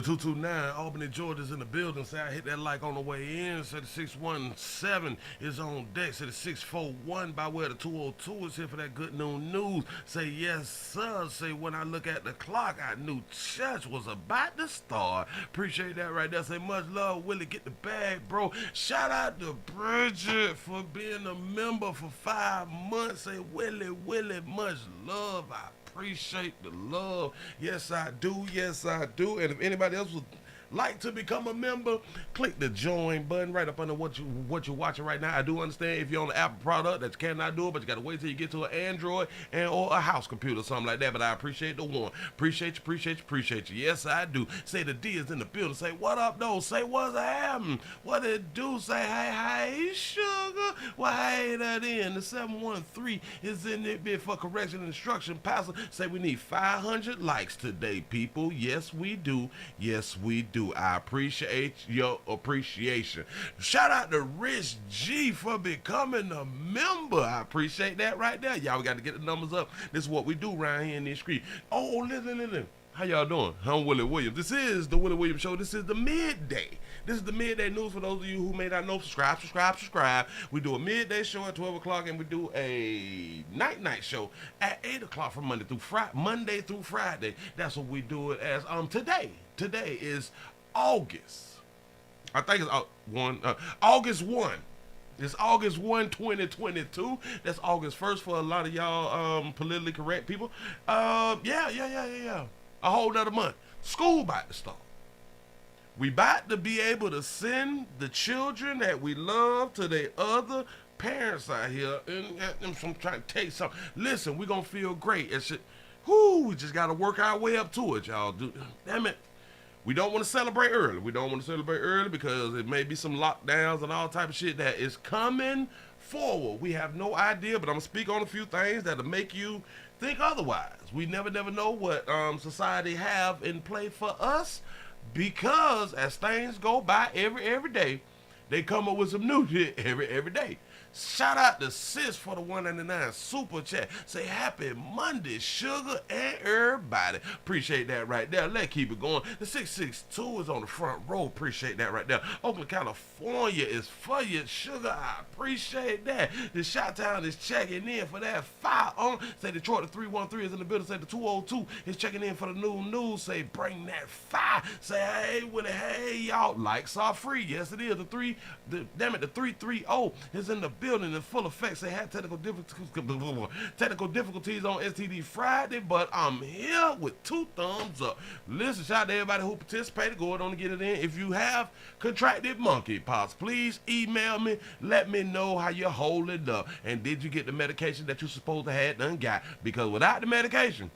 The 229, Albany, Georgia's in the building. Say I hit that like on the way in. Say the 617 is on deck. Say the 641 by way of the 202 is here for that good noon news. Say yes, sir. Say when I look at the clock, I knew church was about to start. Appreciate that right there. Say much love, Willie. Get the bag, bro. Shout out to Bridget for being a member for 5 months. Say Willie, much love. I appreciate the love. Yes, I do. Yes, I do. And if anybody else would like to become a member, click the join button right up under what you're watching right now. I do understand if you're on the Apple product that you cannot do it, but you got to wait till you get to an Android and or a house computer or something like that. But I appreciate the one. Appreciate you. Yes, I do. Say the D is in the building. Say what up, though. Say what's happening. What it do? Say hey, sugar. Well, hey, that in. The 713 is in it bit for correction and instruction. Pastor, say we need 500 likes today, people. Yes, we do. Yes, we do. I appreciate your appreciation. Shout out to Rich G for becoming a member. I appreciate that right there. Y'all got to get the numbers up. This is what we do around here in this street. Oh, listen. How y'all doing? I'm Willie Williams. This is the Willie Williams Show. This is the midday. This is the midday news for those of you who may not know. Subscribe. We do a midday show at 12 o'clock, and we do a night show at 8 o'clock from Monday through Friday. That's what we do it as. Today is August. I think it's August 1. It's August 1, 2022. That's August 1st for a lot of y'all politically correct people. Yeah. A whole nother month. School about to start. We about to be able to send the children that we love to their other parents out here. And I'm trying to tell you something. Listen, we're going to feel great. We just got to work our way up to it, y'all. Damn it. We don't want to celebrate early. Because it may be some lockdowns and all type of shit that is coming forward. We have no idea, but I'm going to speak on a few things that'll make you think otherwise. We never know what society have in play for us, because as things go by every day, they come up with some new shit every day. Shout out to Sis for the 199 super chat. Say happy Monday, sugar, and everybody. Appreciate that right there. Let's keep it going. The 662 is on the front row. Appreciate that right there. Oakland, California is for you, sugar. I appreciate that. The Chi-Town is checking in for that fire on. Say Detroit, the 313 is in the building. Say the 202 is checking in for the new news. Say bring that fire. Say hey, Willie, hey, y'all. Likes are free. Yes, it is. The 330 is in the building in full effect. Say had technical difficulties on STD Friday, but I'm here with 2 thumbs up. Listen, shout out to everybody who participated. Go on to get it in. If you have contracted monkeypox, please email me. Let me know how you're holding up. And did you get the medication that you're supposed to have done got? Because without the medication,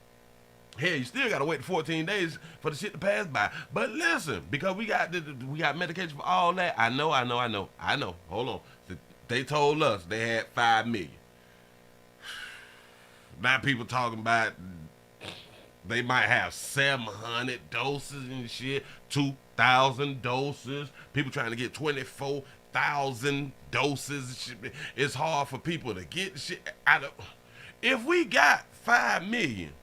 hell, you still gotta wait 14 days for the shit to pass by. But listen, because we got medication for all that. I know. Hold on. They told us they had 5 million. Now people talking about they might have 700 doses and shit, 2,000 doses. People trying to get 24,000 doses. It's hard for people to get the shit. If we got 5 million,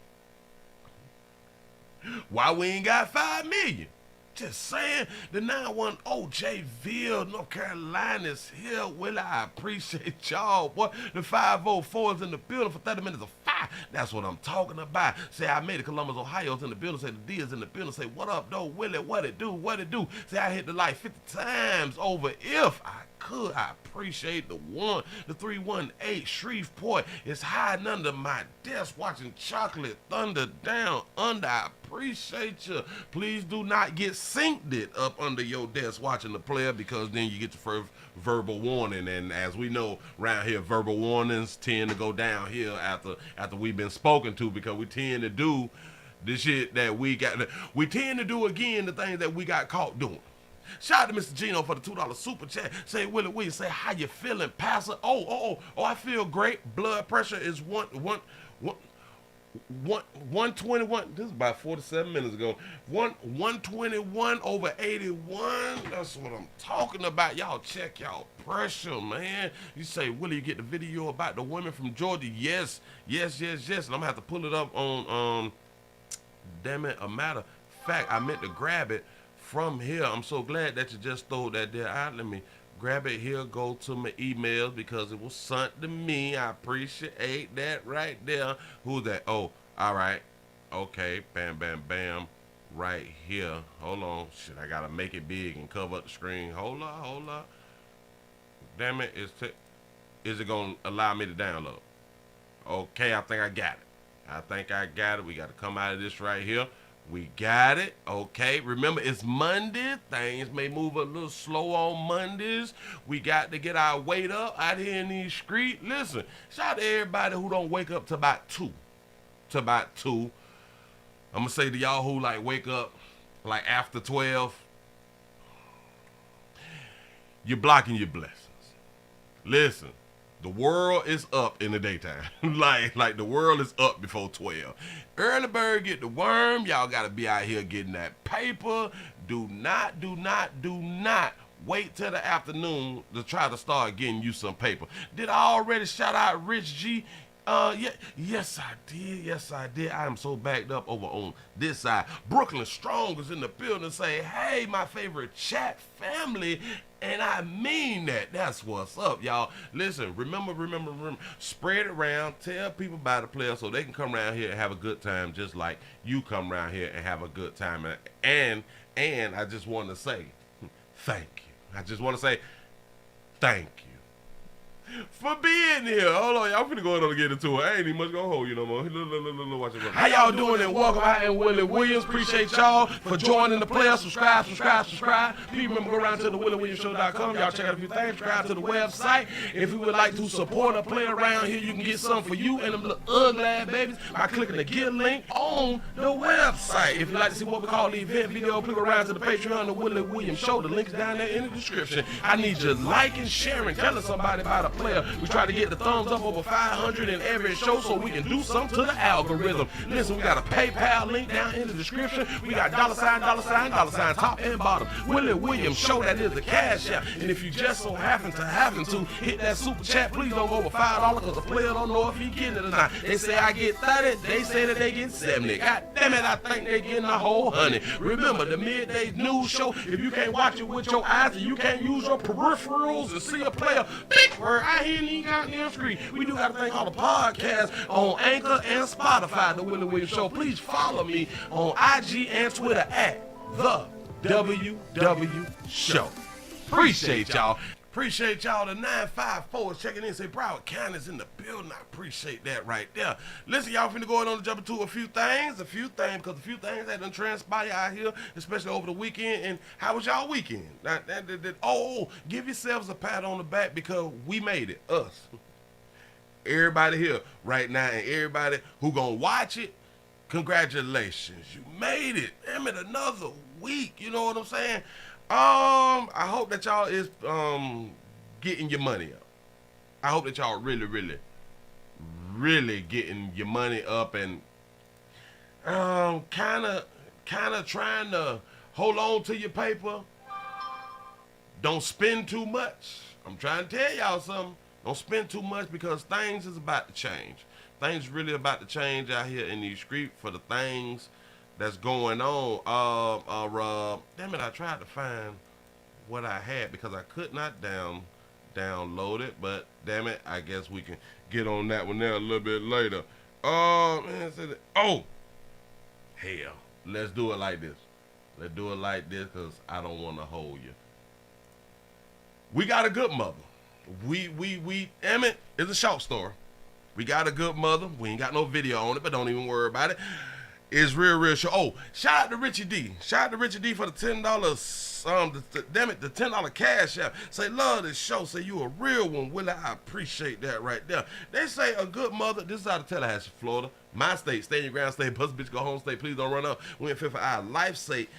why we ain't got 5 million? Just saying. The 910 Jville, North Carolina is here. Willie, I appreciate y'all. Boy, the 504 is in the building for 30 minutes of fire. That's what I'm talking about. Say I made it. Columbus, Ohio's in the building. Say the D is in the building. Say what up, though, Willie? What it do? Say I hit the light 50 times over if I could. I appreciate the 318 Shreveport is hiding under my desk watching Chocolate Thunder down under. I appreciate you. Please do not get synced it up under your desk watching the player, because then you get your first verbal warning. And as we know around here, verbal warnings tend to go down here after we've been spoken to, because we tend to do the shit that we tend to do again, the things that we got caught doing. Shout out to Mr. Gino for the $2 super chat. Say Willie Williams, say how you feeling, Pastor? Oh, I feel great. Blood pressure is 121. This is about 47 minutes ago. 121 over 81. That's what I'm talking about. Y'all check y'all pressure, man. You say, Willie, you get the video about the women from Georgia? Yes. And I'm gonna have to pull it up on damn it, a matter of fact, I meant to grab it from here. I'm so glad that you just throw that there out. Let me grab it here, go to my emails because it was sent to me. I appreciate that right there. Who's that? Oh, all right. Okay, bam, bam, bam. Right here. Hold on. Shit, I gotta make it big and cover up the screen. Hold up. Damn it, is it gonna allow me to download? Okay, I think I got it. We gotta come out of this right here. We got it. Okay, remember it's Monday. Things may move a little slow on Mondays. We got to get our weight up out here in these streets. Listen, shout out to everybody who don't wake up to about 2. I'm gonna say to y'all who like wake up like after 12, you're blocking your blessings. Listen, the world is up in the daytime. like the world is up before 12. Early bird get the worm. Y'all gotta be out here getting that paper. Do not wait till the afternoon to try to start getting you some paper. Did I already shout out Rich G? Yes, I did. I am so backed up over on this side. Brooklyn Strong is in the building saying, hey, my favorite chat family. And I mean that. That's what's up, y'all. Listen, remember. Spread it around. Tell people about the player so they can come around here and have a good time just like you come around here and have a good time. And I just want to say thank you. Thank you for being here. Hold on, y'all finna go on and get into it. I ain't even much gonna hold you no more. Look, watch it. How y'all doing and welcome. I am Willie Williams. Appreciate y'all for joining the player. Subscribe. Please remember, go around to the WillieWilliamsShow.com. Y'all check out a few things. Subscribe to the website. If you would like to support a player around here, you can get something for you and them little ugly ass babies by clicking the Get link on the website. If you'd like to see what we call the event video, click around to the Patreon, the Willie Williams Show. The link's down there in the description. I need you liking, sharing, telling somebody about a player. We try to get the thumbs up over 500 in every show so we can do something to the algorithm. Listen, we got a PayPal link down in the description. We got $sign, top and bottom. Willie Williams Show, that is the cash app. And if you just so happen to hit that super chat, please don't go over $5 because the player don't know if he getting it or not. They say I get 30, they say that they get 70. God damn it, I think they getting a whole 100. Remember, the midday news show, if you can't watch it with your eyes and you can't use your peripherals and see a player, big word, I hear you goddamn screen. We do got a thing called a podcast on Anchor and Spotify, the Willie Williams Show. Please follow me on IG and Twitter at the WW Show. Appreciate y'all. Appreciate y'all. The 954 is checking in. Say Broward County's in the building. I appreciate that right there. Listen, y'all finna go on and jump into a few things, because a few things that done transpire out here, especially over the weekend. And how was y'all weekend? Give yourselves a pat on the back because we made it. Us. Everybody here right now and everybody who gonna watch it, congratulations. You made it. Damn it, another week. You know what I'm saying? I hope that y'all is getting your money up. I hope that y'all really getting your money up and kind of trying to hold on to your paper. Don't spend too much. I'm trying to tell y'all something. Don't spend too much because things is about to change. Things really about to change out here in these streets for the things that's going on. Damn it, I tried to find what I had because I could not download it, but damn it, I guess we can get on that one there a little bit later. Hell, let's do it like this. Let's do it like this because I don't want to hold you. We got a good mother. Damn it, it's a short story. We got a good mother. We ain't got no video on it, but don't even worry about it. It's real show. Oh, shout out to Richie D. Shout out to Richie D for the $10. The $10 cash app. Say love this show. Say you a real one, Willie. I appreciate that right there. They say a good mother. This is out of Tallahassee, Florida. My state. Stay in your ground state. Bust bitch, go home state. Please don't run up. We in 5 our life state.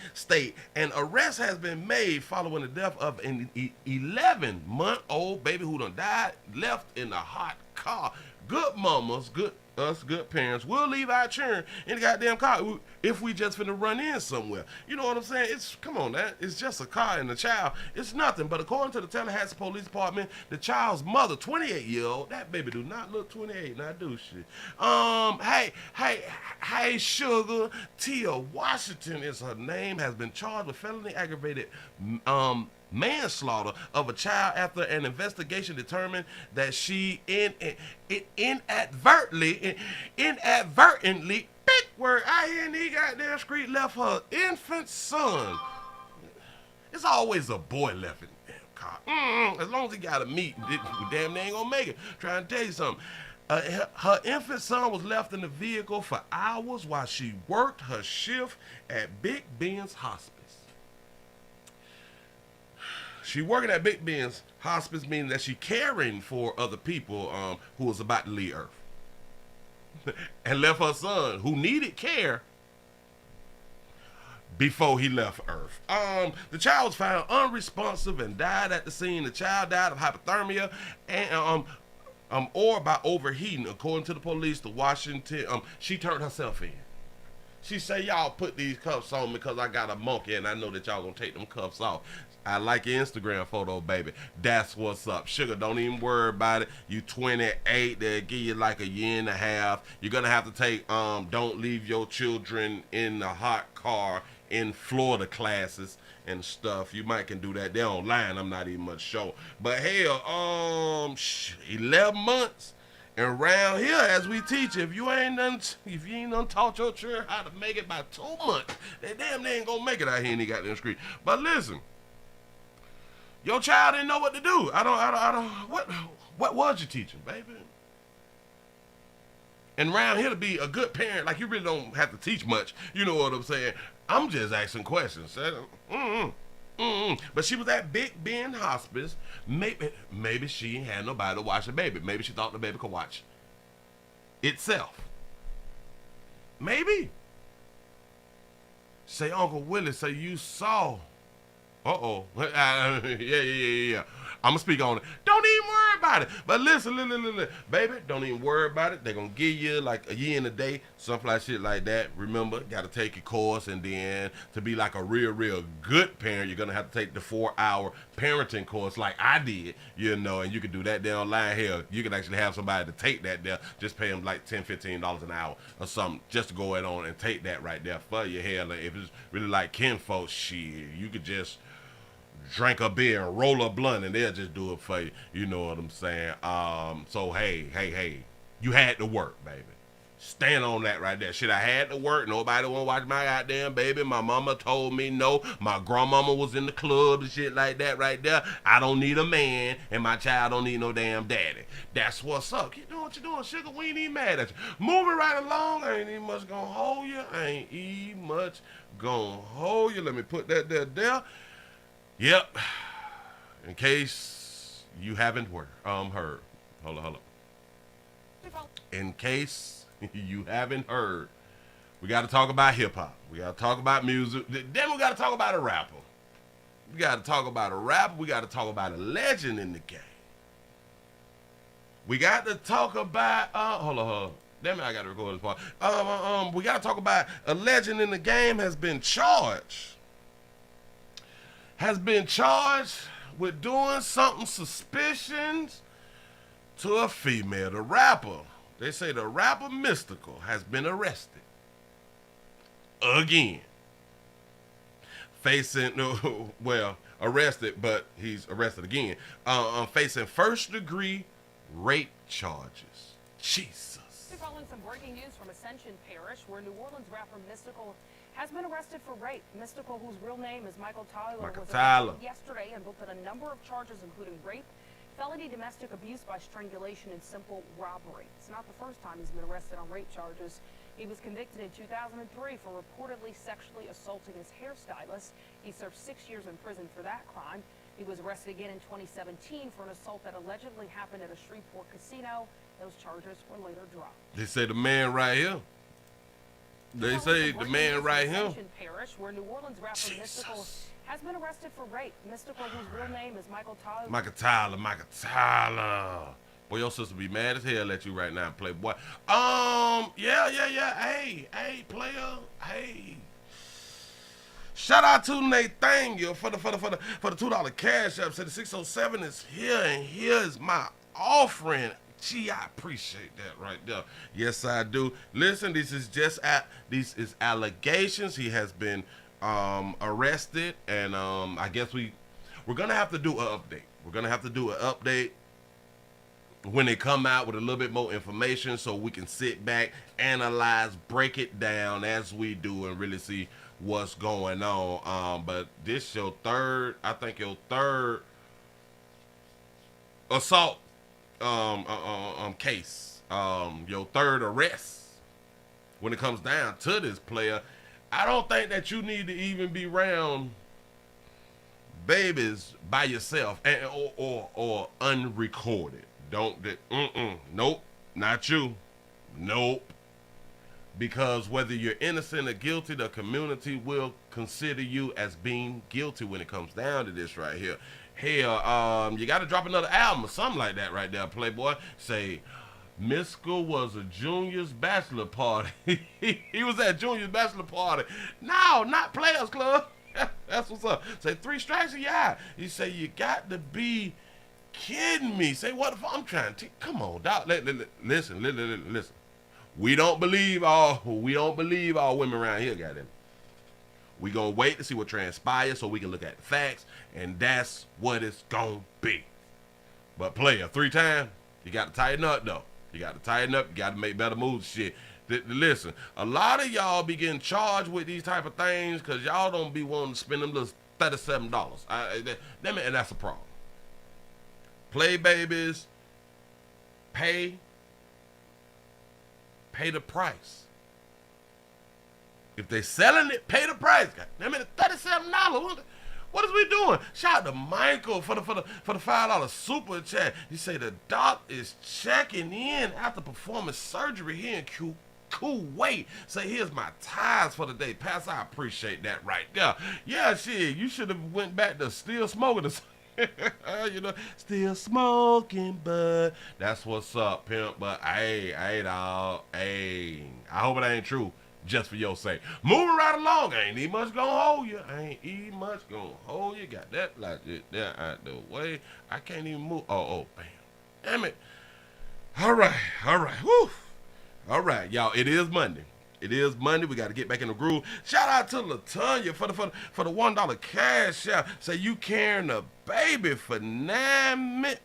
An arrest has been made following the death of an 11-month-old baby who done died, left in a hot car. Good mamas, good parents, we'll leave our children in the goddamn car if we just finna run in somewhere. You know what I'm saying? Come on, that it's just a car and a child. It's nothing. But according to the Tallahassee Police Department, the child's mother, 28-year-old, that baby do not look 28, now do she? Hey, Sugar, Tia Washington is her name, has been charged with felony aggravated manslaughter of a child after an investigation determined that she inadvertently, big word out here in the goddamn street, left her infant son. It's always a boy left in the damn car. As long as he got a meat, damn they ain't gonna make it. Trying to tell you something. Her infant son was left in the vehicle for hours while she worked her shift at Big Ben's Hospice. She working at Big Ben's Hospice, meaning that she caring for other people who was about to leave Earth. And left her son, who needed care, before he left Earth. The child was found unresponsive and died at the scene. The child died of hypothermia and or by overheating, according to the police. The Washington, she turned herself in. She said, y'all put these cuffs on me because I got a monkey and I know that y'all gonna take them cuffs off. I like your Instagram photo, baby. That's what's up. Sugar, don't even worry about it. You 28, they'll give you like a year and a half. You're gonna have to take don't leave your children in the hot car in Florida classes and stuff. You might can do that. They're online, I'm not even much sure. But hell, 11 months. And around here, as we teach, if you ain't done taught your children how to make it by 2 months, they ain't gonna make it out here in the goddamn street. But listen, your child didn't know what to do. What was you teaching, baby? And around here to be a good parent, like you really don't have to teach much. You know what I'm saying? I'm just asking questions. But she was at Big Ben Hospice. Maybe she had nobody to watch the baby. Maybe she thought the baby could watch itself. Maybe. Say, Uncle Willie, say you saw. Yeah. I'm going to speak on it. Don't even worry about it. But listen, baby, don't even worry about it. They're going to give you like a year and a day, something like shit like that. Remember, got to take your course, and then to be like a real good parent, you're going to have to take the 4-hour parenting course like I did, and you can do that there online. Hell, you can actually have somebody to take that there. Just pay them like $10, $15 an hour or something just to go ahead on and take that right there for your hair. Like, if it's really like kinfolk shit, you could just drink a beer and roll a blunt and they'll just do it for you. You know what I'm saying? So hey, you had to work, baby. Stand on that right there. Shit, I had to work. Nobody want to watch my goddamn baby. My mama told me no. My grandmama was in the club and shit like that right there. I don't need a man, and my child don't need no damn daddy. That's what's up. Keep doing what you're doing, sugar. We ain't even mad at you. Moving right along. I ain't even much gonna hold you. Let me put that there. Yep. In case you haven't heard. Hold on. In case you haven't heard, we got to talk about hip-hop. We got to talk about music. Then we got to talk about a rapper. We got to talk about a legend in the game. We got to talk about, hold on. Damn it, I got to record this part. We got to talk about a legend in the game has been charged with doing something suspicious to a female. They say the rapper Mystical has been arrested again. Arrested, but he's arrested again. Facing first-degree rape charges. Jesus. Following some breaking news from Ascension Parish, where New Orleans rapper Mystical has been arrested for rape. Mystical, whose real name is Michael Tyler, was arrested yesterday and booked on a number of charges, including rape, felony domestic abuse by strangulation, and simple robbery. It's not the first time he's been arrested on rape charges. He was convicted in 2003 for reportedly sexually assaulting his hairstylist. He served 6 years in prison for that crime. He was arrested again in 2017 for an assault that allegedly happened at a Shreveport casino. Those charges were later dropped. They say the man right here. Parish, where New Orleans rapper Mystical has been arrested for rape. Mystical, whose real name is Michael Tyler. Michael Tyler. Boy, your sister be mad as hell at you right now, Playboy. Yeah. Hey, player. Hey. Shout out to Nathaniel for the $2 cash app. Said the 607 is here, and here is my offering. Gee, I appreciate that right there. Yes, I do. Listen, these is allegations. He has been arrested, and I guess we're gonna have to do an update. We're gonna have to do an update when they come out with a little bit more information, so we can sit back, analyze, break it down as we do, and really see what's going on. But this your third assault case, your third arrest when it comes down to this player. I don't think that you need to even be around babies by yourself or unrecorded. Nope, not you. Nope. Because whether you're innocent or guilty, the community will consider you as being guilty when it comes down to this right here. Hell, you got to drop another album or something like that right there, Playboy. Say, Miska was a junior's bachelor party. He was at junior's bachelor party. No, not Players Club. That's what's up. Say, 3 strikes a eye. You say, you got to be kidding me. Say, what if I'm trying to come on, dog. Listen. We don't believe all women around here, goddamn. We gonna wait to see what transpires so we can look at the facts, and that's what it's gonna be. But player, 3 times, you gotta tighten up though. You gotta tighten up, you gotta make better moves, shit. Listen, a lot of y'all be getting charged with these type of things because y'all don't be wanting to spend them little $37. And that's a problem. Play babies, pay the price. If they selling it, pay the price. God, $37. What is we doing? Shout out to Michael for the $5 super chat. He say the doc is checking in after performing surgery here in Kuwait. Say here's my ties for the day. Pass, I appreciate that right there. Yeah, shit, you should have went back to still smoking. Still smoking, but that's what's up, pimp. But hey, dog, hey, I hope it ain't true, just for your sake. Moving right along, I ain't even much gonna hold you. Got that like it there out the way. I can't even move. Oh, bam, damn it. All right, whew. All right, y'all. It is Monday. We got to get back in the groove. Shout out to LaTanya for the $1 cash out. Say you carrying a baby for 9 mil.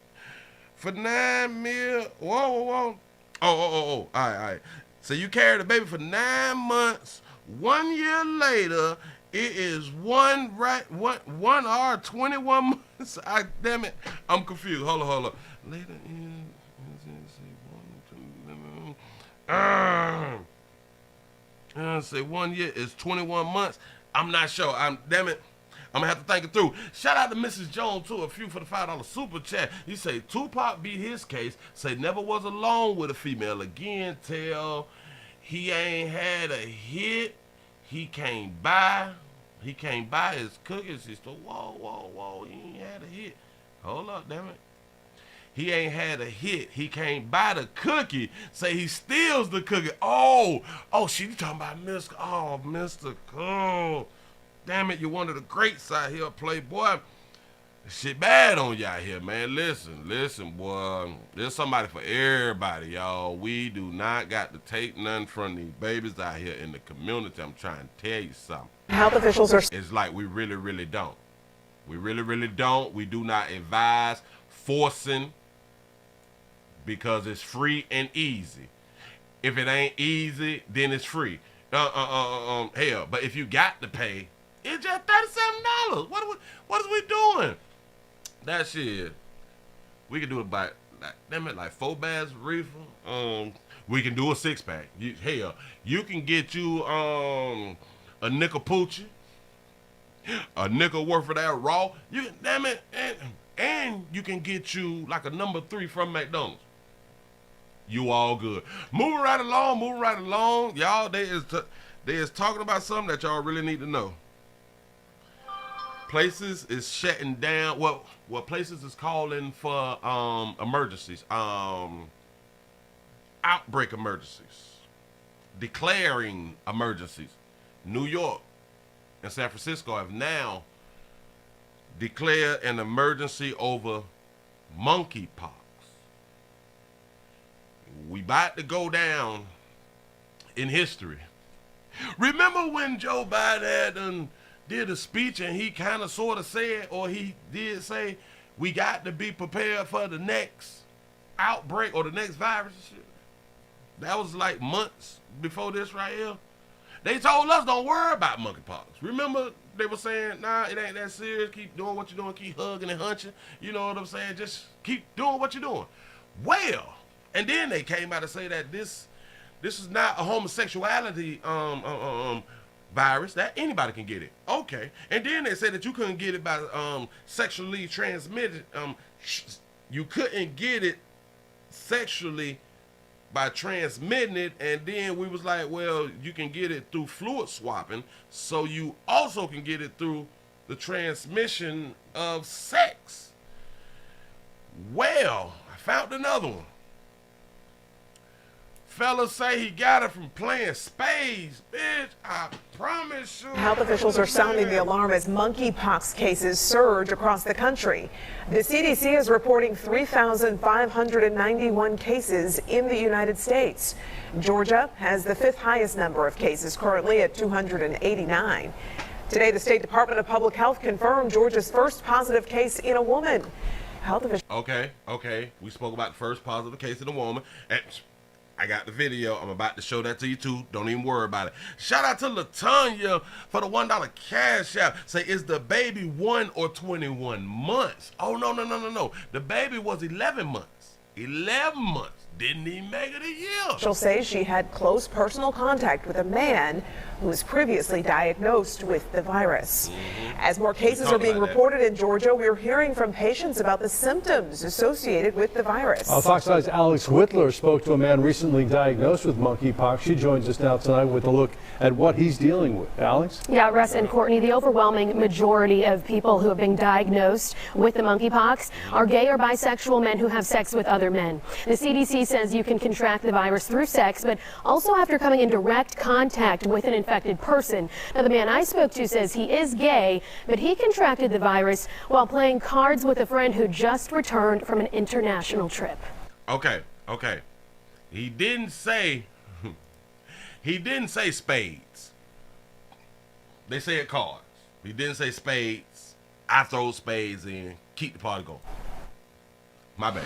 Whoa. Oh. All right. So you carried a baby for 9 months. 1 year later, it is 1 hour 21 months. Damn it, I'm confused. Hold on. Later in. Say 1 year is 21 months. I'm not sure. Damn it. I'm gonna have to think it through. Shout out to Mrs. Jones too, a few for the $5 super chat. You say Tupac beat his case. Say never was alone with a female again. Tell he ain't had a hit. He can't buy his cookies. He said, whoa. He ain't had a hit. Hold up, damn it. He ain't had a hit. He can't buy the cookie. Say he steals the cookie. Oh, shit, you talking about Mr. Oh, Mr. Cole. Damn it, you're one of the greats out here, Playboy. Shit bad on you out here, man. Listen, boy. There's somebody for everybody, y'all. We do not got to take none from these babies out here in the community. I'm trying to tell you something. Health officials are... It's like we really don't. We really don't. We do not advise forcing, because it's free and easy. If it ain't easy, then it's free. Hell, but if you got to pay, it's just $37. What is we doing? That shit. We can do it by like 4 bags reefer. We can do a 6-pack. Hell, you can get you a nickel poochie, a nickel worth of that raw. And you can get you like a number 3 from McDonald's. You all good. Moving right along. Y'all, they is talking about something that y'all really need to know. places is shutting down. Well, places is calling for emergencies, outbreak emergencies, declaring emergencies. New York and San Francisco have now declared an emergency over monkeypox. We about to go down in history. Remember when Joe Biden did a speech and he kind of sort of said, or he did say, we got to be prepared for the next outbreak or the next virus? That was like months before this right here. They told us don't worry about monkeypox. Remember they were saying, nah, it ain't that serious. Keep doing what you're doing. Keep hugging and hunching. You know what I'm saying? Just keep doing what you're doing. Well, and then they came out to say that this is not a homosexuality virus, that anybody can get it. Okay. And then they said that you couldn't get it by sexually transmitted. You couldn't get it sexually by transmitting it, and then we was like, well, you can get it through fluid swapping, so you also can get it through the transmission of sex. Well, I found another one. Fellas say he got it from playing spades. Bitch, I promise you. Health officials are sounding the alarm as monkeypox cases surge across the country. The CDC is reporting 3,591 cases in the United States. Georgia has the 5th highest number of cases, currently at 289. Today, the State Department of Public Health confirmed Georgia's first positive case in a woman. Health officials. Okay. We spoke about the first positive case in a woman. And I got the video. I'm about to show that to you too. Don't even worry about it. Shout out to LaTanya for the $1 cash app. Say, is the baby 1 or 21 months? Oh, no. The baby was 11 months. 11 months. Didn't even make it a year. She'll say she had close personal contact with a man who was previously diagnosed with the virus. As more cases are being reported in Georgia, we're hearing from patients about the symptoms associated with the virus. Fox 5's Alex Whitler spoke to a man recently diagnosed with monkeypox. She joins us now tonight with a look at what he's dealing with. Alex? Yeah, Russ and Courtney, the overwhelming majority of people who have been diagnosed with the monkeypox are gay or bisexual men who have sex with other men. The CDC says you can contract the virus through sex, but also after coming in direct contact with an infected person. Now, the man I spoke to says he is gay, but he contracted the virus while playing cards with a friend who just returned from an international trip. Okay. He didn't say spades. They said cards. He didn't say spades. I throw spades in. Keep the party going. My bad.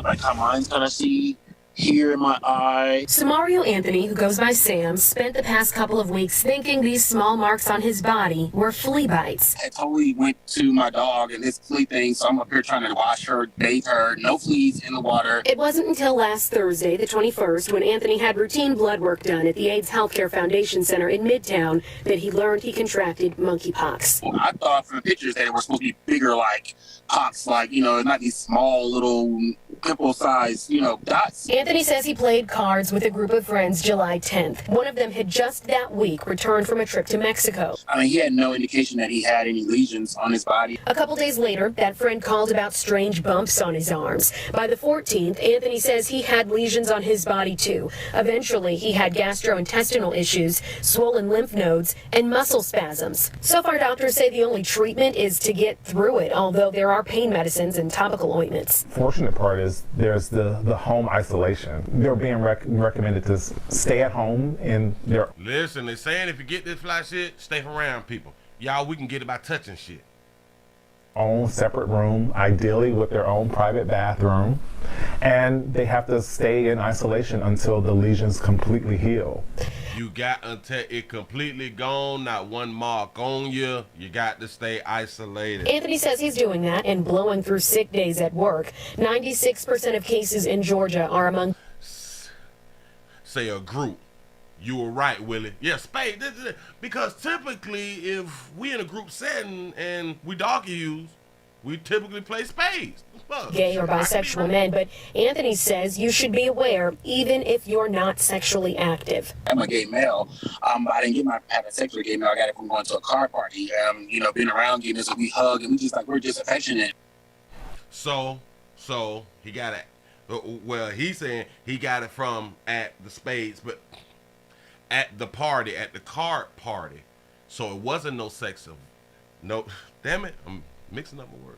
Like how mine's gonna see here in my eye. Samario Anthony, who goes by Sam, spent the past couple of weeks thinking these small marks on his body were flea bites. I totally went to my dog and his flea thing, so I'm up here trying to wash her, bathe her, no fleas in the water. It wasn't until last Thursday, the 21st, when Anthony had routine blood work done at the AIDS Healthcare Foundation Center in Midtown, that he learned he contracted monkeypox. Well, I thought from the pictures that it was supposed to be bigger, like pox, like, not these small little pimple-sized, dots. Anthony says he played cards with a group of friends July 10th. One of them had just that week returned from a trip to Mexico. I mean, he had no indication that he had any lesions on his body. A couple days later, that friend called about strange bumps on his arms. By the 14th, Anthony says he had lesions on his body too. Eventually, he had gastrointestinal issues, swollen lymph nodes, and muscle spasms. So far, doctors say the only treatment is to get through it, although there are pain medicines and topical ointments. Fortunate part is there's the home isolation. They're being recommended to stay at home in their... Listen, they're saying if you get this fly shit, stay around people. Y'all, we can get it by touching shit. own separate room, ideally with their own private bathroom, and they have to stay in isolation until the lesions completely heal. You got until it completely gone, not one mark on you. You got to stay isolated. Anthony says he's doing that and blowing through sick days at work. 96% of cases in Georgia are among... Say a group. You were right, Willie. Yeah, spade. Because typically, if we in a group setting and we dog use, We typically play spades. Fuck. Gay or bisexual men, but Anthony says you should be aware even if you're not sexually active. I'm a gay male. I didn't get my have a sex with a gay male. I got it from going to a car party. Being around gay men, so we hug and we're just affectionate. So he got it. Well, he's saying he got it from at the spades, but at the party, at the card party. So it wasn't no sex. No, damn it, I'm mixing up my words.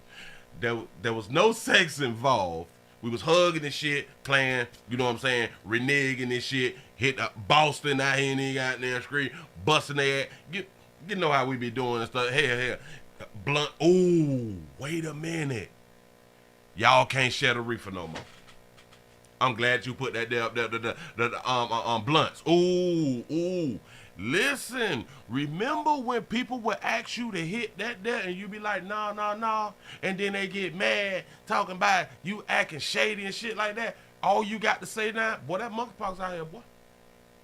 There was no sex involved. We was hugging and shit, playing, you know what I'm saying, reneging and shit, hit Boston out here and he got there screen, busting their ass. You know how we be doing and stuff. Hey, blunt. Ooh, wait a minute. Y'all can't share the reefer no more. I'm glad you put that there up there, the blunts. Ooh. Listen, remember when people would ask you to hit that there and you be like, nah, and then they get mad talking about you acting shady and shit like that. All you got to say now, boy, that monkeypox out here, boy.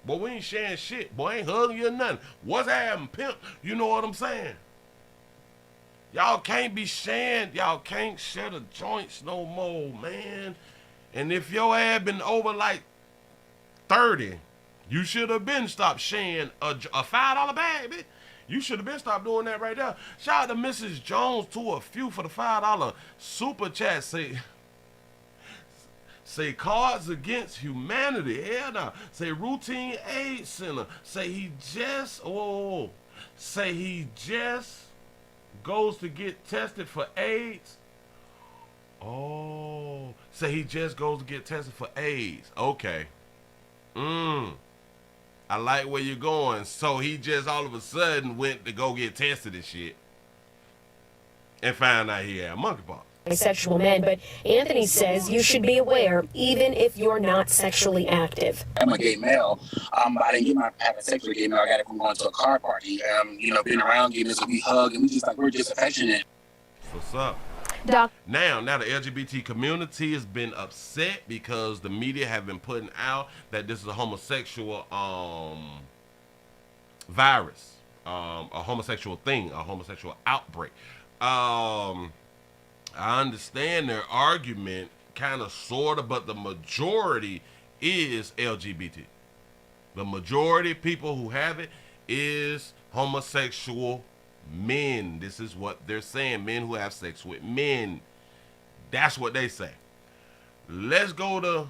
Boy, we ain't sharing shit. Boy, ain't hugging you or nothing. What's happening, pimp? You know what I'm saying? Y'all can't be sharing. Y'all can't share the joints no more, man. And if your ass been over like 30, you should have been stopped sharing a $5 bag, bitch. You should have been stopped doing that right there. Shout out to Mrs. Jones to a few for the $5 super chat. Say Cards Against Humanity. Hell no. Say Routine Aid Center. Say he just goes to get tested for AIDS. Oh, say he just goes to get tested for AIDS. Okay. I like where you're going. So he just all of a sudden went to go get tested and shit and found out he had monkeypox. Bisexual men, but Anthony says you should be aware even if you're not sexually active. I'm a gay male. I didn't get my have a sex with a gay male. I got it from going to a car party. Being around gay men, so we hug and we're just affectionate. What's up? Doc. Now the LGBT community has been upset because the media have been putting out that this is a homosexual virus, a homosexual thing, a homosexual outbreak. I understand their argument, kind of, sort of, but the majority is LGBT. The majority of people who have it is homosexual men. This is what they're saying. Men who have sex with men. That's what they say. Let's go to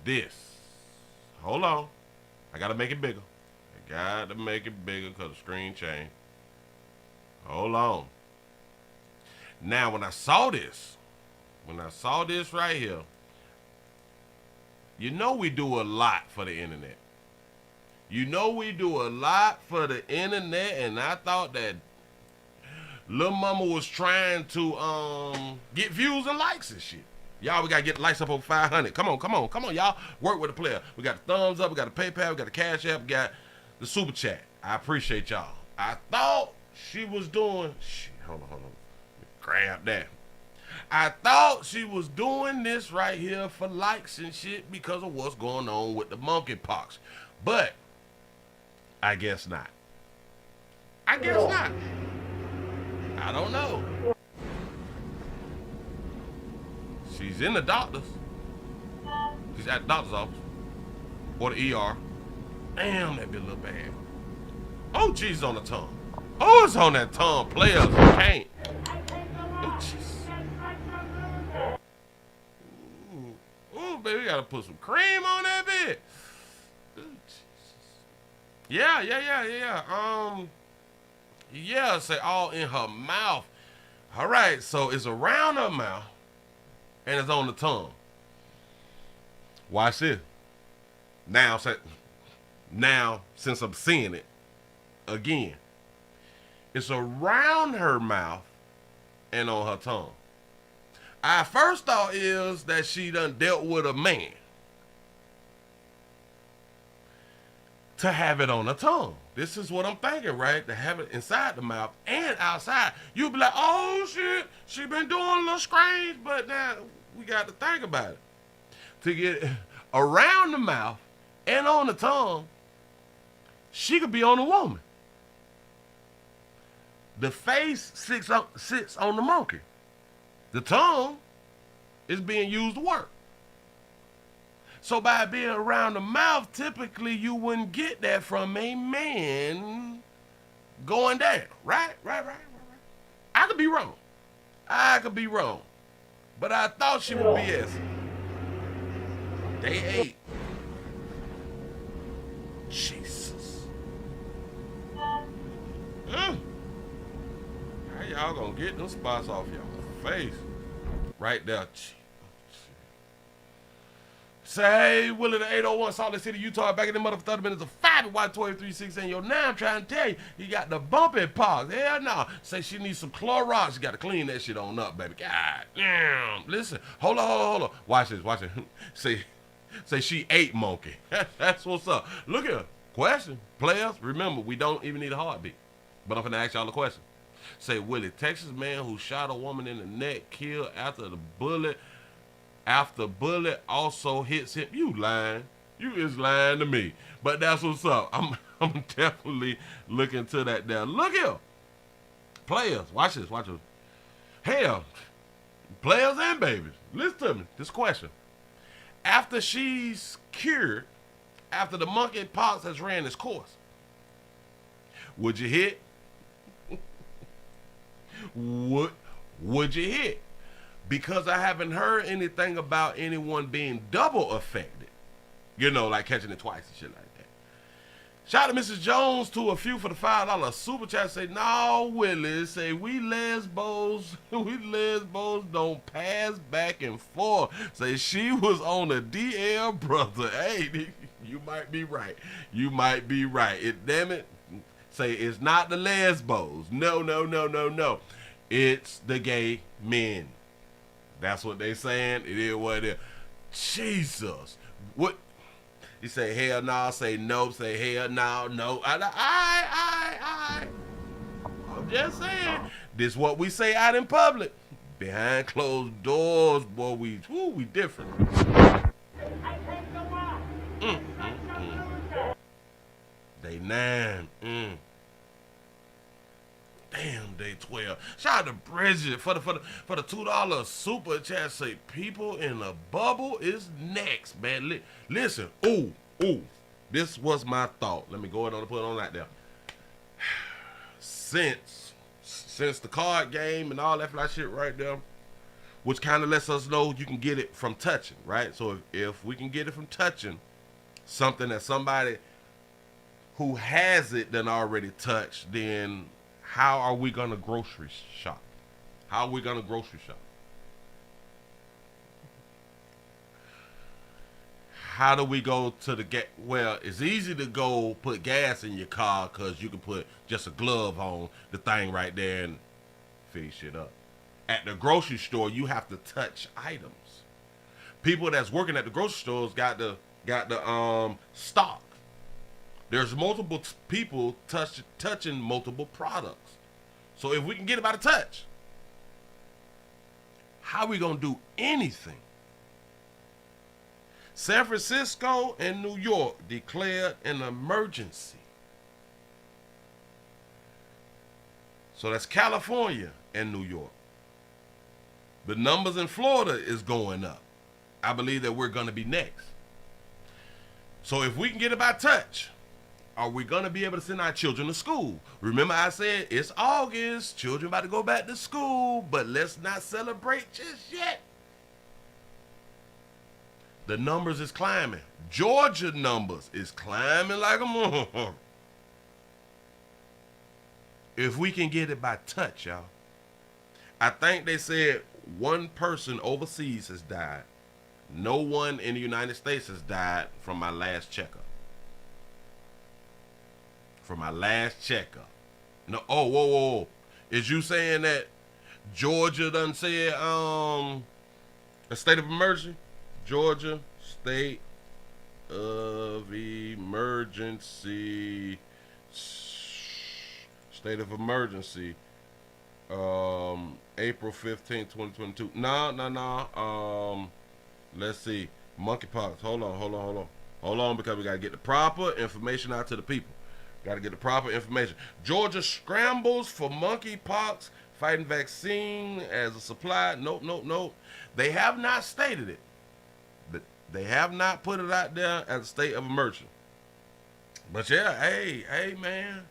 this. Hold on. I got to make it bigger. Got to make it bigger because the screen changed. Hold on. Now, when I saw this right here, you know we do a lot for the internet. You know we do a lot for the internet, and I thought that Lil Mama was trying to get views and likes and shit. Y'all, we got to get likes up over 500. Come on, y'all. Work with the player. We got the thumbs up, we got the PayPal, we got the Cash App, we got the Super Chat. I appreciate y'all. I thought she was doing, hold on. Grab that. I thought she was doing this right here for likes and shit because of what's going on with the monkeypox. But I guess not. I don't know. She's in the doctor's. She's at the doctor's office. Or the ER. Damn, that bitch look bad. Oh, geez, on the tongue. Oh, it's on that tongue. Players can't. Oh, jeez. Ooh, baby, we gotta put some cream on that bitch. Ooh, yeah. Yeah, say all in her mouth. All right, so it's around her mouth and it's on the tongue. Watch this. Now, since I'm seeing it again, it's around her mouth and on her tongue. I first thought is that she done dealt with a man to have it on her tongue. This is what I'm thinking, right? To have it inside the mouth and outside. You'll be like, oh shit, she been doing a little strange, but now we got to think about it. To get around the mouth and on the tongue, she could be on a woman. The face sits on the monkey. The tongue is being used to work. So by being around the mouth, typically you wouldn't get that from a man going down. Right. I could be wrong. But I thought she would BS. Day 8. Jesus. How y'all gonna get them spots off y'all face? Right there. Say, Willie, the 801 Salt Lake City, Utah, back in the mother for 30 minutes of 5 at Y1236 and yo, now I'm trying to tell you, you got the bumpy pox. Hell no. Say she needs some Clorox. You got to clean that shit on up, baby. God damn. Listen, hold on. Watch this. Say she ate monkey. That's what's up. Look here. Question. Players, remember, we don't even need a heartbeat. But I'm going to ask y'all a question. Say, Willie, Texas man who shot a woman in the neck, killed after bullet also hits him. You lying. You is lying to me. But that's what's up. I'm definitely looking to that there. Look here. Players, watch this. Hell, players and babies. Listen to me. This question. After she's cured, after the monkey pox has ran its course, would you hit? Would you hit? Because I haven't heard anything about anyone being double affected. You know, like catching it twice and shit like that. Shout out to Mrs. Jones to a few for the $5 super chat. Say, no, Willie. Say, we lesbos don't pass back and forth. Say, she was on a DL, brother. Hey, you might be right. Damn it. Say, it's not the lesbos. No. It's the gay men. That's what they saying. It is what it is. Jesus. What? You say hell no, say no, say hell no. I'm just saying. This what we say out in public. Behind closed doors, boy, we different. Day 9. Damn, day 12. Shout out to Bridget for the $2 super chat. Say people in a bubble is next, man. Listen, this was my thought. Let me go ahead and put it on right there. Since the card game and all that fly shit right there, which kind of lets us know you can get it from touching, right? So if we can get it from touching, something that somebody who has it done already touched, then how are we going to grocery shop? How do we go to the gas? Well, it's easy to go put gas in your car because you can put just a glove on the thing right there and fill shit up. At the grocery store, you have to touch items. People that's working at the grocery stores got the stock. There's multiple people touching multiple products. So if we can get it by the touch, how are we going to do anything? San Francisco and New York declared an emergency. So that's California and New York. The numbers in Florida is going up. I believe that we're going to be next. So if we can get it by touch, are we going to be able to send our children to school? Remember I said it's August, children about to go back to school, but let's not celebrate just yet. The numbers is climbing. Georgia numbers is climbing like a motherfucker. If we can get it by touch, y'all. I think they said one person overseas has died. No one in the United States has died from my last checkup. No, whoa. Is you saying that Georgia done said a state of emergency? Georgia state of emergency. State of emergency. April 15, 2022. No. Let's see. Monkeypox. Hold on, because we gotta get the proper information out to the people. Got to get the proper information. Georgia scrambles for monkeypox, fighting vaccine as a supply. Nope. They have not stated it. They have not put it out there as a state of emergency. But yeah, hey, man.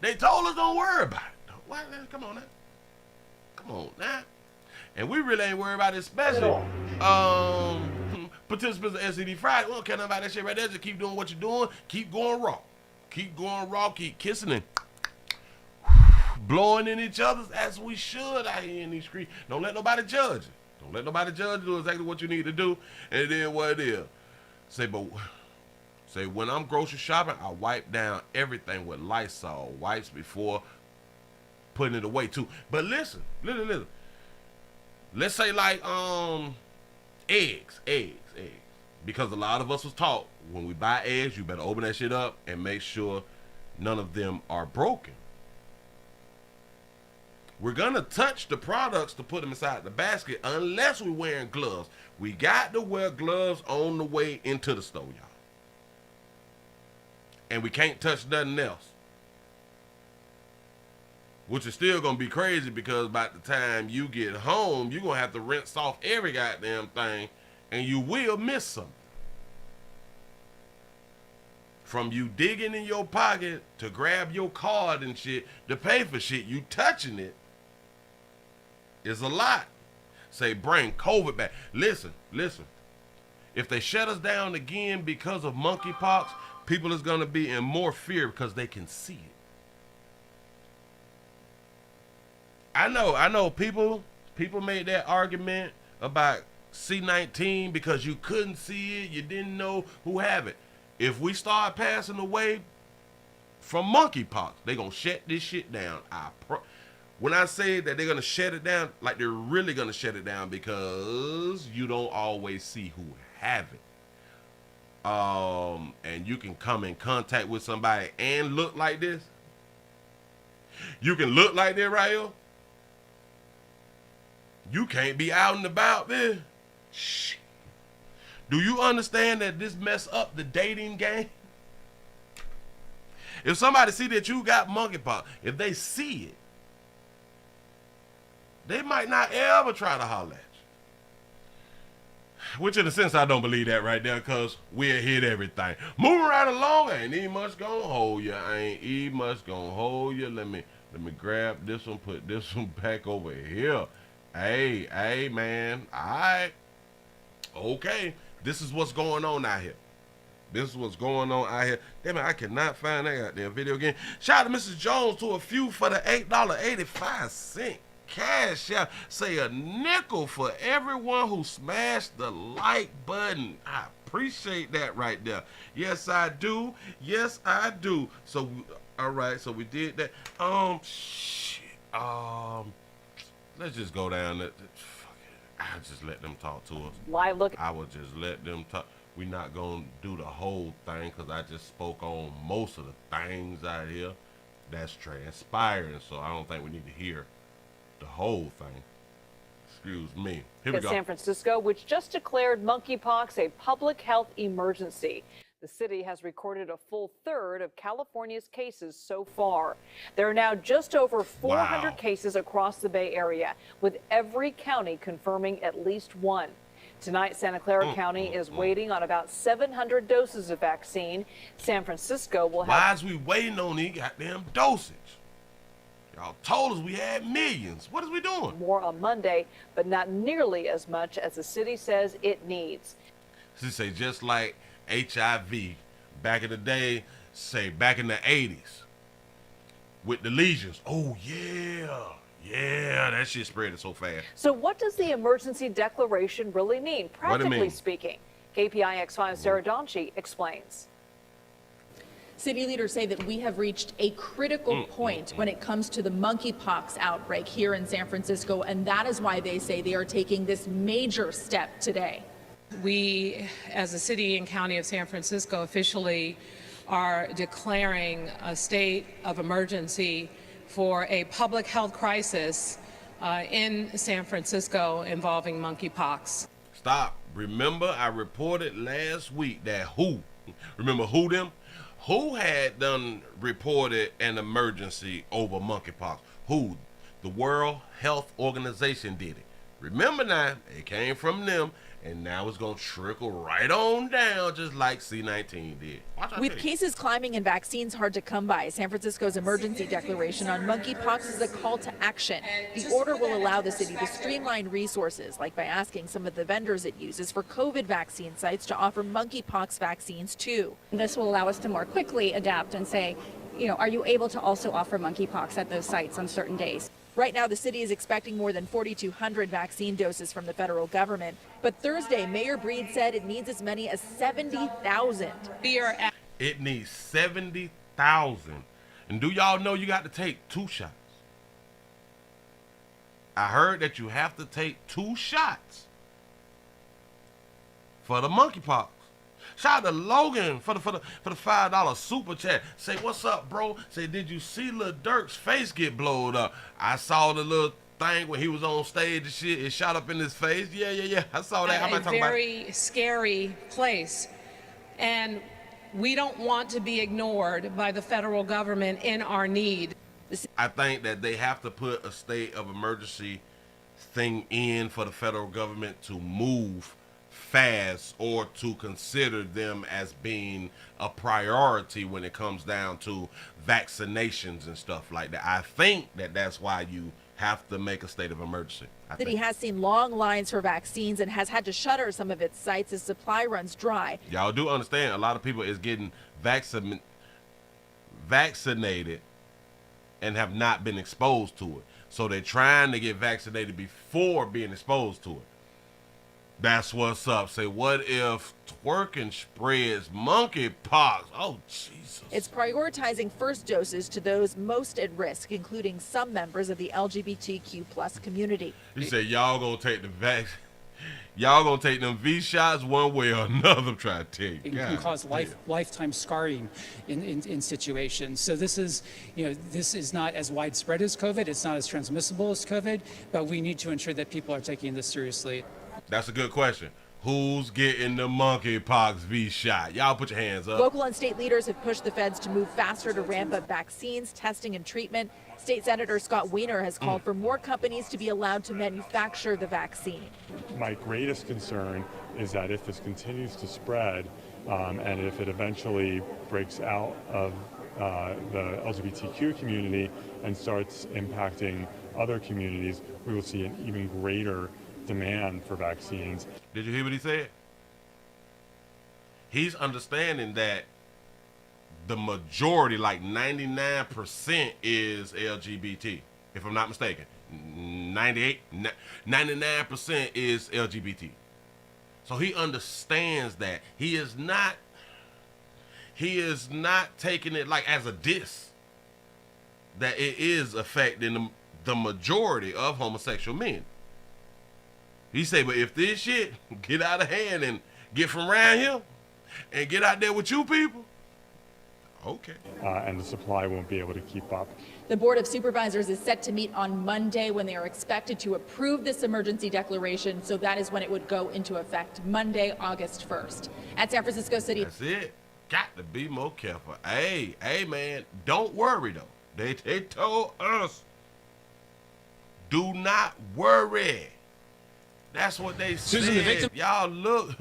They told us don't worry about it. Why? Come on now. And we really ain't worried about it, especially participants of SCD Friday. We don't care nothing about that shit right there. Just keep doing what you're doing. Keep going raw. Keep kissing and blowing in each other's as we should out here in these streets. Don't let nobody judge you. Don't let nobody judge you. Do exactly what you need to do, and it is what it is. Say when I'm grocery shopping, I wipe down everything with Lysol wipes before putting it away too. But listen. Let's say like eggs. Because a lot of us was taught when we buy eggs, you better open that shit up and make sure none of them are broken. We're gonna touch the products to put them inside the basket unless we're wearing gloves. We got to wear gloves on the way into the store, y'all. And we can't touch nothing else. Which is still gonna be crazy because by the time you get home, you're gonna have to rinse off every goddamn thing and you will miss something. From you digging in your pocket to grab your card and shit to pay for shit, you touching it is a lot. Say, bring COVID back. Listen. If they shut us down again because of monkeypox, people is gonna be in more fear because they can see it. I know people made that argument about C-19 because you couldn't see it, you didn't know who have it. If we start passing away from monkeypox, they gonna shut this shit down. When I say that they're gonna shut it down, like they're really gonna shut it down because you don't always see who have it. And you can come in contact with somebody and look like this. You can look like that right here. You can't be out and about, man. Shit. Do you understand that this mess up the dating game? If somebody see that you got monkeypox, if they see it, they might not ever try to holler at you. Which in a sense, I don't believe that right there because we'll hit everything. Moving right along, ain't even much gonna hold you. Let me grab this one, put this one back over here. Hey, man. All right. Okay. This is what's going on out here. Damn it, I cannot find that goddamn video again. Shout out to Mrs. Jones to a few for the $8.85 cash out. Say a nickel for everyone who smashed the like button. I appreciate that right there. Yes, I do. So, all right. So we did that. Let's just go down. I'll just let them talk to us. Live look. I will just let them talk. We're not going to do the whole thing because I just spoke on most of the things out here that's transpiring. So I don't think we need to hear the whole thing. Excuse me. Here we go. San Francisco, which just declared monkeypox a public health emergency. The city has recorded a full third of California's cases so far. There are now just over 400 cases across the Bay Area, with every county confirming at least one. Tonight, Santa Clara County is waiting on about 700 doses of vaccine. San Francisco will have... Why is we waiting on these goddamn dosage? Y'all told us we had millions. What is we doing? More on Monday, but not nearly as much as the city says it needs. She say just like HIV back in the day, say back in the 80s with the lesions. Oh yeah, that shit spread so fast. So what does the emergency declaration really mean, practically speaking? KPIX5's Sarah Donchi explains. City leaders say that we have reached a critical point when it comes to the monkeypox outbreak here in San Francisco, and that is why they say they are taking this major step today. We, as the city and county of San Francisco, officially are declaring a state of emergency for a public health crisis in San Francisco involving monkeypox. Stop. Remember, I reported last week that remember who them? Who had done reported an emergency over monkeypox? Who? The World Health Organization did it. Remember now, it came from them, and now it's going to trickle right on down just like C-19 did. With cases climbing and vaccines hard to come by, San Francisco's emergency declaration on monkeypox is a call to action. The order will allow the city to streamline resources, like by asking some of the vendors it uses for COVID vaccine sites to offer monkeypox vaccines too. This will allow us to more quickly adapt and say, are you able to also offer monkeypox at those sites on certain days? Right now, the city is expecting more than 4,200 vaccine doses from the federal government. But Thursday, Mayor Breed said it needs as many as 70,000. It needs 70,000. And do y'all know you got to take 2 shots? I heard that you have to take 2 shots for the monkeypox. Shout out to Logan for the $5 super chat. Say, what's up, bro? Say, did you see Lil Durk's face get blowed up? I saw the little thing when he was on stage and shit. It shot up in his face. Yeah. I saw that. A very scary place. And we don't want to be ignored by the federal government in our need. I think that they have to put a state of emergency thing in for the federal government to move fast, or to consider them as being a priority when it comes down to vaccinations and stuff like that. I think that that's why you have to make a state of emergency. The city has seen long lines for vaccines and has had to shutter some of its sites as supply runs dry. Y'all do understand a lot of people is getting vaccinated and have not been exposed to it. So they're trying to get vaccinated before being exposed to it. That's what's up. Say, what if twerking spreads monkeypox? Oh, Jesus. It's prioritizing first doses to those most at risk, including some members of the LGBTQ plus community. He said, y'all gonna take the vaccine. Y'all gonna take them V shots one way or another. I'm trying to tell you. It can cause lifetime scarring in situations. So this is, this is not as widespread as COVID. It's not as transmissible as COVID, but we need to ensure that people are taking this seriously. That's a good question. Who's getting the monkeypox V shot? Y'all put your hands up. Local and state leaders have pushed the feds to move faster to ramp up vaccines, testing, and treatment. State Senator Scott Wiener has called for more companies to be allowed to manufacture the vaccine. My greatest concern is that if this continues to spread, and if it eventually breaks out of the LGBTQ community and starts impacting other communities, we will see an even greater demand for vaccines. Did you hear what he said? He's understanding that the majority, like 99%, is LGBT, if I'm not mistaken. 99% is LGBT. So he understands that. He is not taking it like as a diss, that it is affecting the majority of homosexual men. He say, but if this shit get out of hand and get from around here and get out there with you people, okay. And the supply won't be able to keep up. The Board of Supervisors is set to meet on Monday when they are expected to approve this emergency declaration. So that is when it would go into effect, Monday, August 1st. At San Francisco City. That's it. Got to be more careful. Hey, man, don't worry though. They told us, do not worry. That's what they Susan, said. the victim. Y'all look,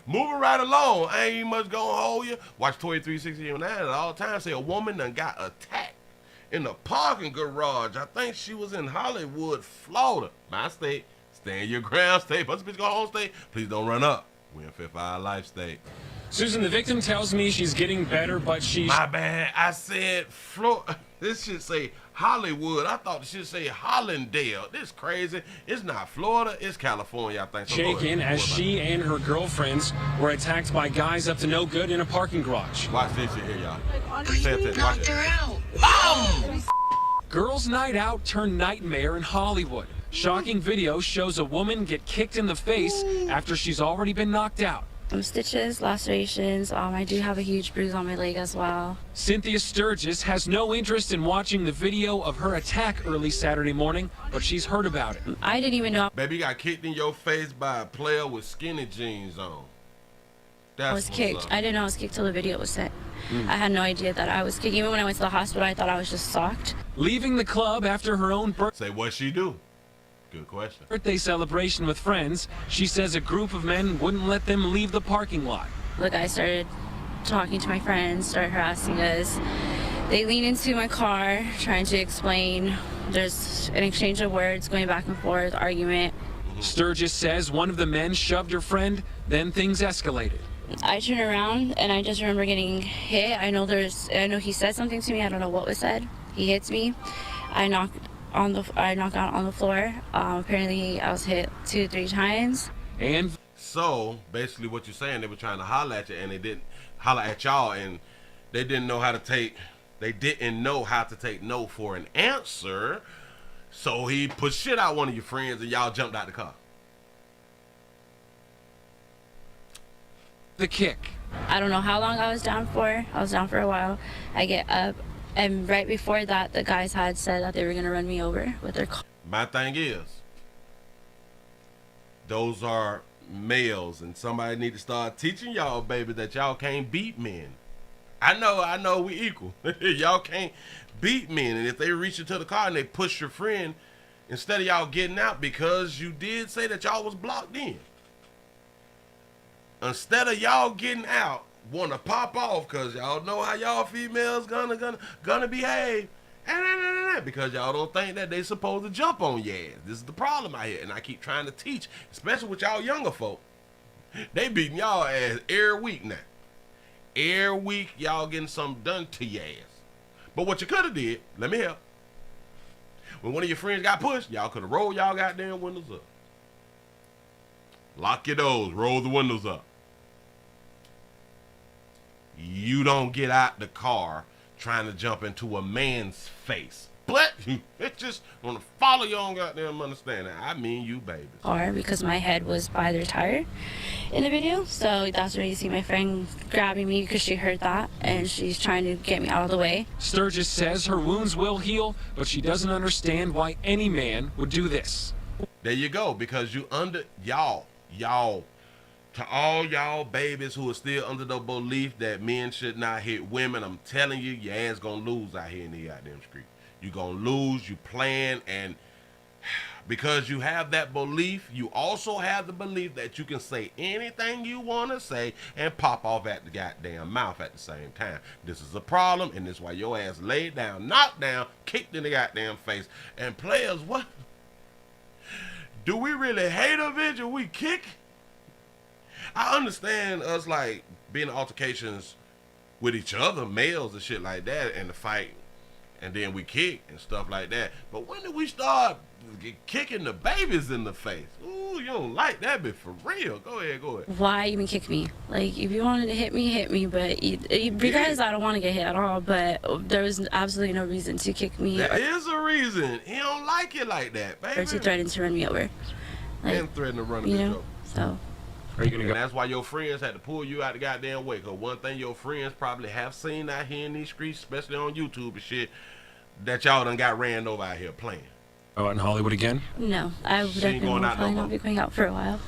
moving right along. I ain't much gonna hold you. Watch 2369 at all times. Say a woman done got attacked in the parking garage. I think she was in Hollywood, Florida. My state. Stand your ground state. But bitch go home state. Please don't run up. We're in Fifth Eye Life State. Susan, the victim tells me she's getting better, but she's... My bad. I said Florida. This should say Hollywood. I thought it should say Hollandale. This crazy. It's not Florida. It's California, I think. Shaken as she and her girlfriends were attacked by guys up to no good in a parking garage. Watch this shit here, y'all. Knocked her out. Boom! Girls' night out turned nightmare in Hollywood. Shocking video shows a woman get kicked in the face after she's already been knocked out. Stitches, lacerations. I do have a huge bruise on my leg as well. Cynthia Sturgis has no interest in watching the video of her attack early Saturday morning, but she's heard about it. I didn't even know. Baby, you got kicked in your face by a player with skinny jeans on. I was kicked. I didn't know I was kicked till the video was sent. I had no idea that I was kicked. Even when I went to the hospital, I thought I was just socked. Leaving the club after her own Say what she do? Good question. birthday celebration with friends, she says a group of men wouldn't let them leave the parking lot. The guy started talking to my friends, started harassing us. They leaned into my car, trying to explain. There's an exchange of words going back and forth, argument. Sturgis says one of the men shoved her friend, then things escalated. I turned around and I just remember getting hit. I know he said something to me. I don't know what was said. He hits me. I knock out on the floor. Apparently I was hit 2-3 times. And so basically what you're saying, they were trying to holler at you and they didn't holler at y'all, and they didn't know how to take no for an answer. So he pushed shit out one of your friends and y'all jumped out the car. The kick. I don't know how long I was down for. I was down for a while. I get up, and right before that, the guys had said that they were going to run me over with their car. My thing is, those are males, and somebody need to start teaching y'all, baby, that y'all can't beat men. I know we equal. Y'all can't beat men, and if they reach into the car and they push your friend, instead of y'all getting out because you did say that y'all was blocked in, instead of y'all getting out, want to pop off because y'all know how y'all females gonna behave, because y'all don't think that they supposed to jump on your ass. This is the problem out here, and I keep trying to teach, especially with y'all younger folk. They beating y'all ass every week now. Every week y'all getting something done to your ass. But what you could have did, let me help. When one of your friends got pushed, y'all could have rolled y'all goddamn windows up. Lock your doors, roll the windows up. You don't get out the car trying to jump into a man's face. But it just want to follow your own goddamn understanding. I mean you, baby. Car because my head was by their tire in the video. So that's when you see my friend grabbing me because she heard that and she's trying to get me out of the way. Sturgis says her wounds will heal, but she doesn't understand why any man would do this. There you go, because you y'all, to all y'all babies who are still under the belief that men should not hit women, I'm telling you, your ass gonna lose out here in the goddamn street. You gonna lose, you plan, and because you have that belief, you also have the belief that you can say anything you want to say and pop off at the goddamn mouth at the same time. This is a problem, and this is why your ass laid down, knocked down, kicked in the goddamn face. And players, what? Do we really hate a bitch or we kick? I understand us like being in altercations with each other, males and shit like that, and the fight, and then we kick and stuff like that. But when did we start kicking the babies in the face? Ooh, you don't like that bitch for real. Go ahead. Why even kick me? Like, if you wanted to hit me, but because I don't want to get hit at all, but there was absolutely no reason to kick me. There is a reason. He don't like it like that, baby. Or to threaten to run me over. Like, and threaten to run a you bitch know, over. so. Are you gonna go? And that's why your friends had to pull you out the goddamn way. Because one thing your friends probably have seen out here in these streets, especially on YouTube and shit, that y'all done got ran over out here playing. Oh, out in Hollywood again? No, I would definitely probably not be going out for a while.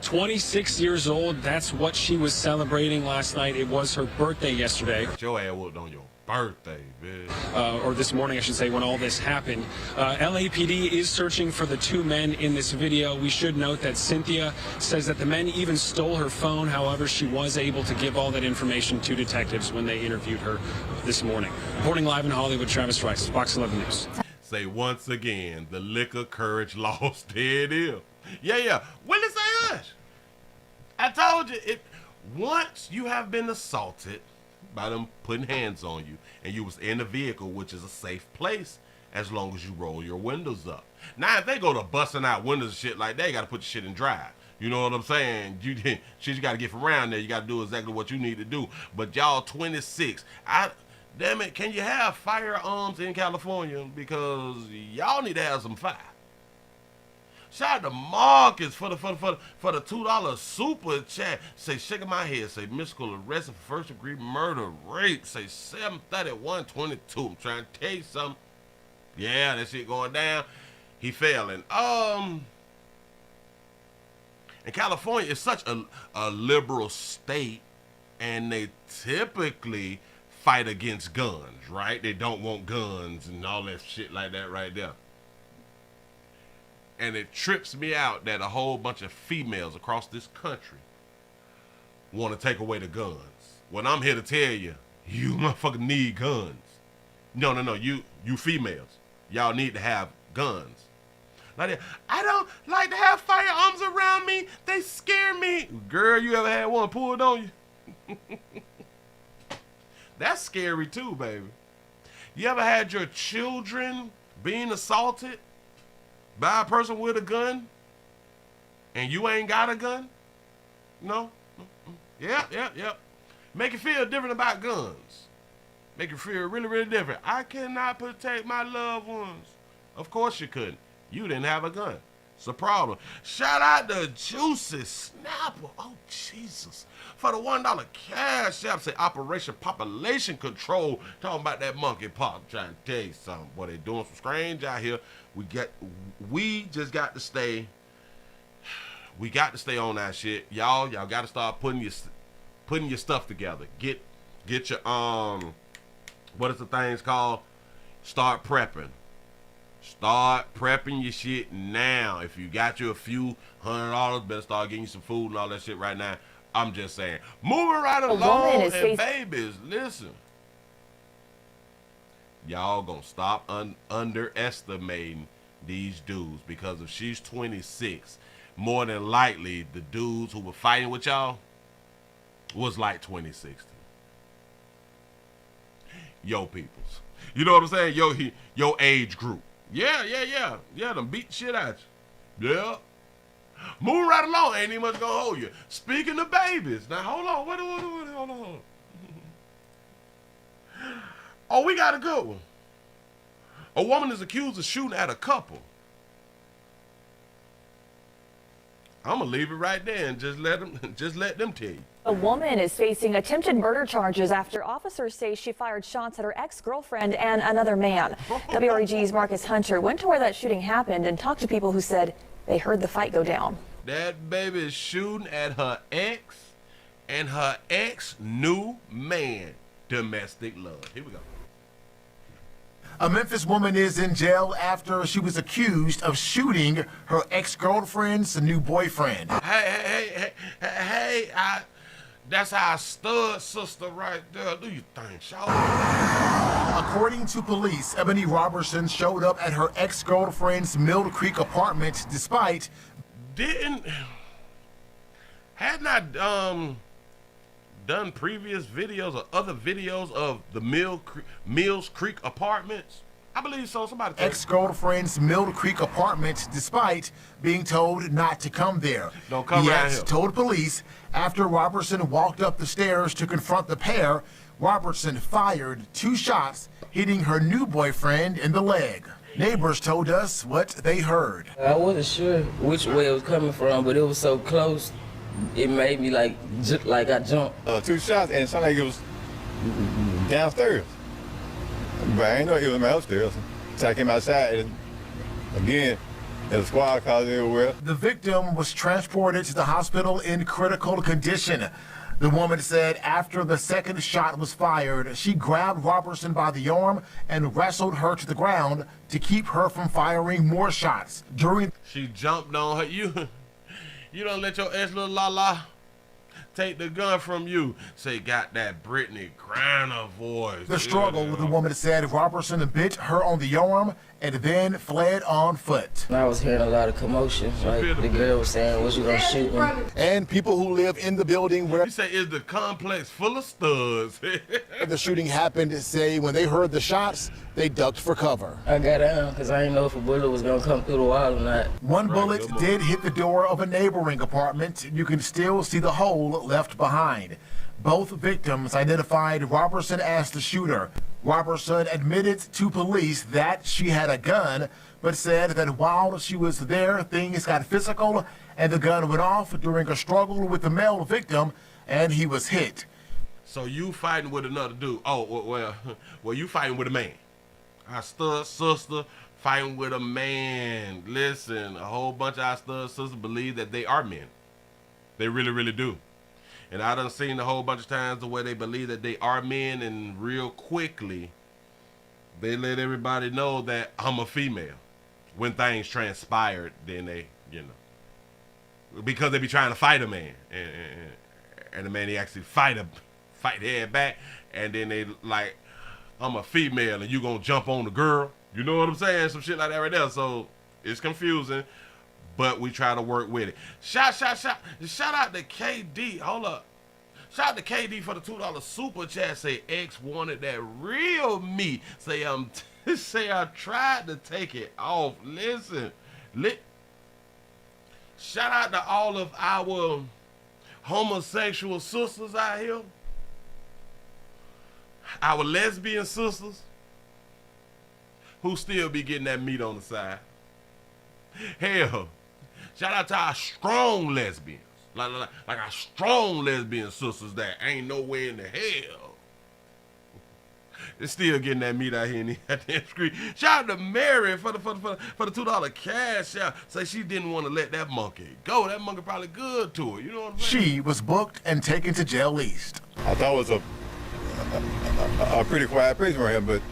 26 years old, that's what she was celebrating last night. It was her birthday yesterday. Your ass whooped on your birthday, bitch. Or this morning, I should say, when all this happened. LAPD is searching for the two men in this video. We should note that Cynthia says that the men even stole her phone. However, she was able to give all that information to detectives when they interviewed her this morning. Reporting live in Hollywood, Travis Rice, Fox 11 News. Say once again, the liquor courage lost. There it is. Yeah. Willie say hush. I told you, once you have been assaulted by them putting hands on you, and you was in a vehicle, which is a safe place as long as you roll your windows up. Now, if they go to busting out windows and shit like that, you got to put your shit in drive. You know what I'm saying? You got to get from around there. You got to do exactly what you need to do. But y'all 26. Damn it, can you have firearms in California? Because y'all need to have some fire. Shout out to Marcus for the $2 super chat. Say, shaking my head. Say, mystical arrested for first degree murder, rape. Say, 731-22. I'm trying to tell you something. Yeah, that shit going down. He failing. And And California is such a liberal state, and they typically fight against guns, right? They don't want guns and all that shit like that right there. And it trips me out that a whole bunch of females across this country want to take away the guns. When I'm here to tell you, you motherfucking need guns. No, you females, y'all need to have guns. Like, I don't like to have firearms around me. They scare me. Girl, you ever had one pulled on you? That's scary too, baby. You ever had your children being assaulted by a person with a gun and you ain't got a gun? No? Yeah. Make you feel different about guns. Make you feel really, really different. I cannot protect my loved ones. Of course you couldn't. You didn't have a gun. It's a problem. Shout out to Juicy Snapper. Oh, Jesus. For the $1 cash app, say Operation Population Control. Talking about that monkeypox. Trying to tell you something. Boy, they doing some strange out here. We just got to stay. We got to stay on that shit. Y'all got to start putting your stuff together. Get your, what is the things called? Start prepping. Start prepping your shit now. If you got you a few $100, better start getting you some food and all that shit right now. I'm just saying. Moving right along, and babies, listen. Y'all gonna stop underestimating these dudes, because if she's 26, more than likely the dudes who were fighting with y'all was like 2016. Yo peoples. You know what I'm saying? Yo age group. Yeah, them beat shit at you. Yeah. Moving right along, ain't even much gonna hold you. Speaking of babies, now hold on, hold on. Oh, we got a good one. A woman is accused of shooting at a couple. I'm gonna leave it right there and just let them tell you. A woman is facing attempted murder charges after officers say she fired shots at her ex-girlfriend and another man. WREG's Marcus Hunter went to where that shooting happened and talked to people who said they heard the fight go down. That baby is shooting at her ex and her ex new man. Domestic love. Here we go. A Memphis woman is in jail after she was accused of shooting her ex-girlfriend's new boyfriend. Hey, that's our stud sister right there. Do you think, shout? According to police, Ebony Robertson showed up at her ex-girlfriend's Mill Creek apartment despite... Hadn't I done previous videos or other videos of the Mills Creek apartments? I believe so. Somebody. Ex-girlfriend's Mill Creek apartment, despite being told not to come there. Don't come around here. Told police after Robertson walked up the stairs to confront the pair. Robertson fired 2 shots, hitting her new boyfriend in the leg. Neighbors told us what they heard. I wasn't sure which way it was coming from, but it was so close, it made me like I jumped. 2 shots, and it sounded like it was downstairs. But I didn't know it was my upstairs. So I came outside, and again, there's a squad cars everywhere. The victim was transported to the hospital in critical condition. The woman said after the second shot was fired, she grabbed Robertson by the arm and wrestled her to the ground to keep her from firing more shots. She jumped on her. You don't let your ex little la take the gun from you. Say, got that Brittany Griner voice. The struggle, the woman said Robertson bit her on the arm and then fled on foot. I was hearing a lot of commotion. Like the girl was saying, "Was you gonna shoot me?" And people who live in the building where you say is the complex full of studs. the shooting happened say when they heard the shots, they ducked for cover. I got down because I didn't know if a bullet was gonna come through the wall or not. One bullet did hit the door of a neighboring apartment. You can still see the hole left behind. Both victims identified Robertson as the shooter. Robertson admitted to police that she had a gun, but said that while she was there, things got physical and the gun went off during a struggle with the male victim, and he was hit. So you fighting with another dude? Oh, well, you fighting with a man. Our stud sister fighting with a man. Listen, a whole bunch of our stud sisters believe that they are men. They really, really do. And I done seen a whole bunch of times the way they believe that they are men, and real quickly they let everybody know that I'm a female. When things transpired, then they, because they be trying to fight a man, and the man, he actually fight their head back, and then they like, I'm a female and you gonna jump on the girl. You know what I'm saying? Some shit like that right there. So it's confusing, but we try to work with it. Shout out to KD. Hold up. Shout out to KD for the $2 super chat. Say X wanted that real meat. Say say I tried to take it off. Listen. Shout out to all of our homosexual sisters out here. Our lesbian sisters who still be getting that meat on the side. Hell, shout out to our strong lesbians. Like our strong lesbian sisters that ain't nowhere in the hell. They're still getting that meat out here in the goddamn street. Shout out to Mary for the $2 cash out. Say she didn't want to let that monkey go. That monkey probably good to her. You know what I'm saying? She was booked and taken to jail east. I thought it was a pretty quiet place around here, but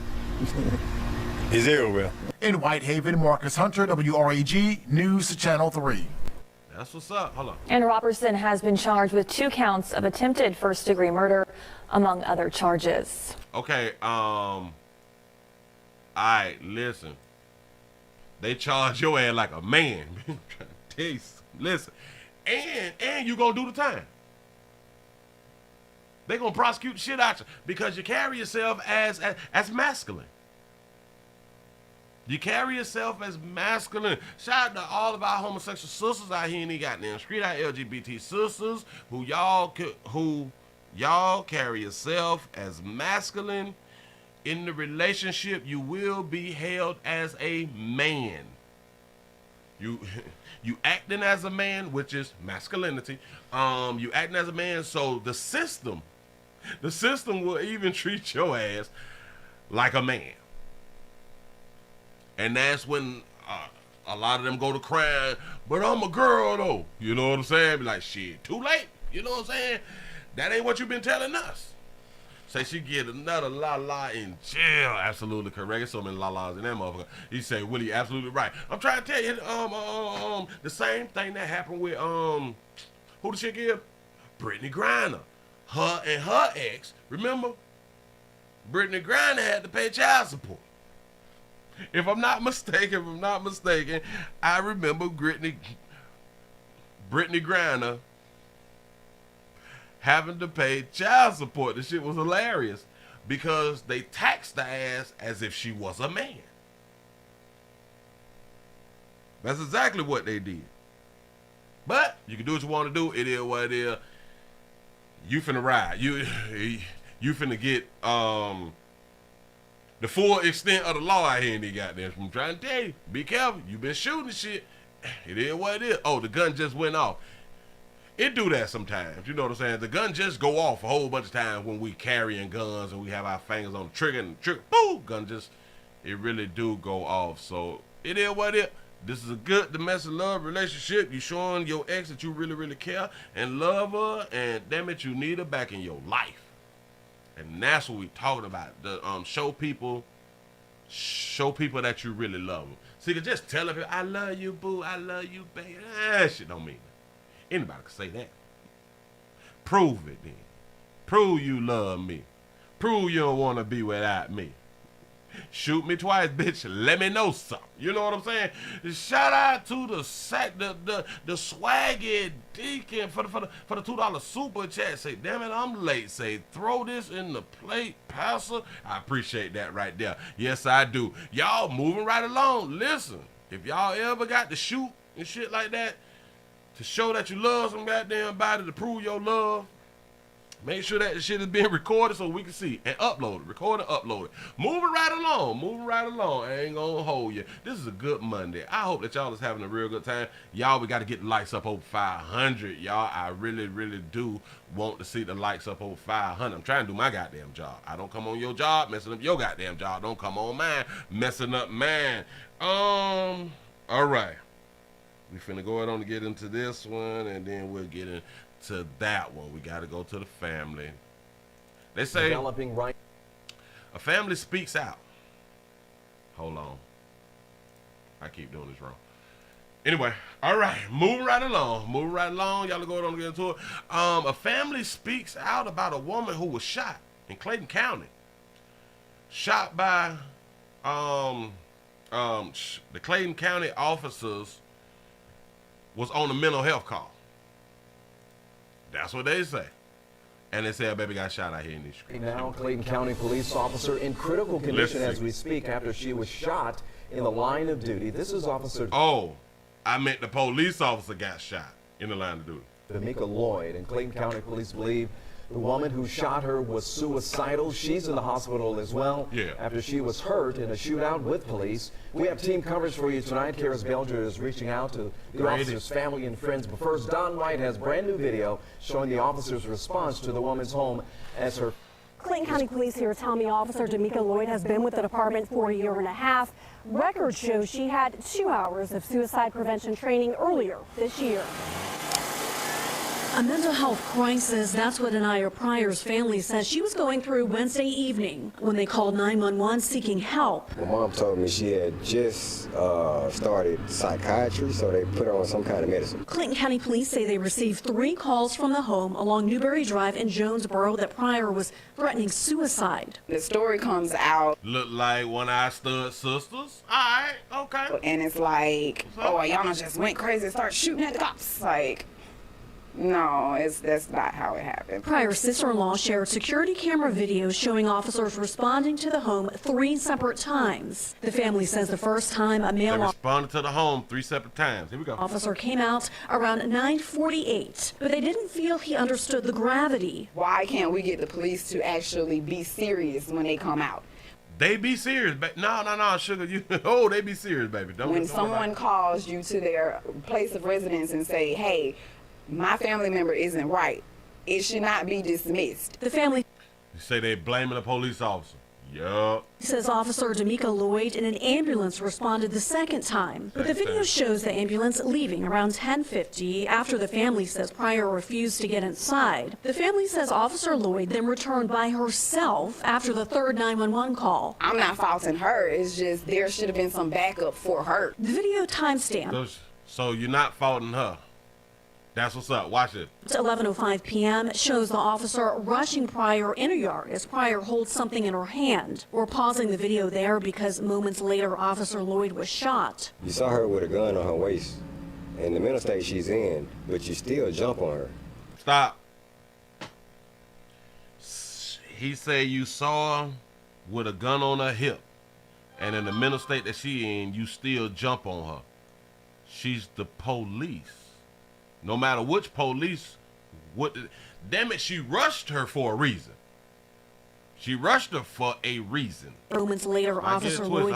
he's everywhere. In Whitehaven, Marcus Hunter, WREG News Channel 3. That's what's up. Hold on. And Robertson has been charged with 2 counts of attempted first-degree murder, among other charges. Okay, all right, listen. They charge your ass like a man. I'm trying to tell you something. Listen, and you gonna do the time. They gonna prosecute the shit out you because you carry yourself as masculine. You carry yourself as masculine. Shout out to all of our homosexual sisters out here in the goddamn street, our LGBT sisters who y'all carry yourself as masculine. In the relationship, you will be held as a man. You acting as a man, which is masculinity. You acting as a man, so the system will even treat your ass like a man. And that's when a lot of them go to crying, but I'm a girl though. You know what I'm saying? Be like, shit, too late. You know what I'm saying? That ain't what you been telling us. Say she get another la-la in jail. Absolutely correct. There's so many la-las in that motherfucker. He say, Willie, absolutely right. I'm trying to tell you, the same thing that happened with, who the chick is? Brittany Grier. Her and her ex, remember? Brittany Grier had to pay child support. If I'm not mistaken, I remember Brittany Grier having to pay child support. This shit was hilarious because they taxed the ass as if she was a man. That's exactly what they did. But you can do what you want to do. It is what it is. You finna ride. You finna get the full extent of the law out here in these goddamn. I'm trying to tell you, be careful. You been shooting shit. It is what it is. Oh, the gun just went off. It do that sometimes. You know what I'm saying? The gun just go off a whole bunch of times when we carrying guns and we have our fingers on the trigger and the trigger, boom, gun just, it really do go off. So it is what it is. This is a good domestic love relationship. You showing your ex that you really, really care and love her, and damn it, you need her back in your life. And that's what we talking about. The show people that you really love them. See, you can just tell them, I love you, boo, I love you, baby. That shit don't mean nothing. Anybody can say that. Prove it then. Prove you love me. Prove you don't want to be without me. Shoot me twice, bitch. Let me know something. You know what I'm saying? Shout out to the swaggy deacon for the $2 super chat. Say, damn it, I'm late. Say, throw this in the plate, pastor. I appreciate that right there. Yes, I do. Y'all moving right along. Listen, if y'all ever got to shoot and shit like that to show that you love some goddamn body, to prove your love, make sure that the shit is being recorded so we can see and upload it. Record and upload it. Moving right along. I ain't gonna hold you. This is a good Monday. I hope that y'all is having a real good time. Y'all, we got to get the likes up over 500. Y'all, I really, really do want to see the likes up over 500. I'm trying to do my goddamn job. I don't come on your job messing up your goddamn job. Don't come on mine messing up mine. All right. We finna go ahead on to get into this one, and then we'll get into that one. We got to go to the family. They say a family speaks out. Hold on. I keep doing this wrong. Anyway, all right, moving right along. Y'all are going on to get into it. A family speaks out about a woman who was shot in Clayton County. Shot by the Clayton County officers was on a mental health call. That's what they say. And they say a baby got shot out here in these streets. Now, Clayton County police officer in critical condition as we speak after she was shot in the line of duty. This is Officer... Oh, I meant the police officer got shot in the line of duty. D'Amica Lloyd, and Clayton County police believe the woman who shot her was suicidal. She's in the hospital as well after she was hurt in a shootout with police. We have team coverage for you tonight. Karis Belger is reaching out to the officer's family and friends. But first, Don White has brand new video showing the officer's response to the woman's home as her... Clayton County Police here tell me Officer D'Amica Lloyd has been with the department for a year and a half. Records show she had 2 hours of suicide prevention training earlier this year. A mental health crisis, that's what Anaya Pryor's family says she was going through Wednesday evening when they called 911 seeking help. My mom told me she had just started psychiatry, so they put her on some kind of medicine. Clayton County Police say they received 3 calls from the home along Newberry Drive in Jonesboro that Pryor was threatening suicide. The story comes out. Look like One Eye Stud sisters. All right, okay. And it's like, oh, y'all just went crazy and started shooting at the cops. Like, no, that's not how it happened. Pryor's sister-in-law shared security camera videos showing officers responding to the home 3 separate times. The family says the first time a male responded to the home 3 separate times. Here we go. Officer came out around 9:48, but they didn't feel he understood the gravity. Why can't we get the police to actually be serious when they come out? They be serious, but no, sugar, they be serious, baby. When someone calls you to their place of residence and say, hey, my family member isn't right, it should not be dismissed. The family say they blaming the police officer. Yup. Says Officer D'Amica Lloyd in an ambulance responded the second time. But the video shows the ambulance leaving around 10:50 after the family says Pryor refused to get inside. The family says Officer Lloyd then returned by herself after the third 911 call. I'm not faulting her, it's just there should have been some backup for her. The video timestamp. So you're not faulting her. That's what's up. Watch it. It's 11:05 p.m. shows the officer rushing Pryor in a yard as Pryor holds something in her hand. We're pausing the video there because moments later, Officer Lloyd was shot. You saw her with a gun on her waist, and the mental state she's in, but you still jump on her. Stop. He said you saw her with a gun on her hip, and in the mental state that she in, you still jump on her. She's the police. No matter which police, damn it, she rushed her for a reason. She rushed her for a reason. Moments later, Officer Lloyd,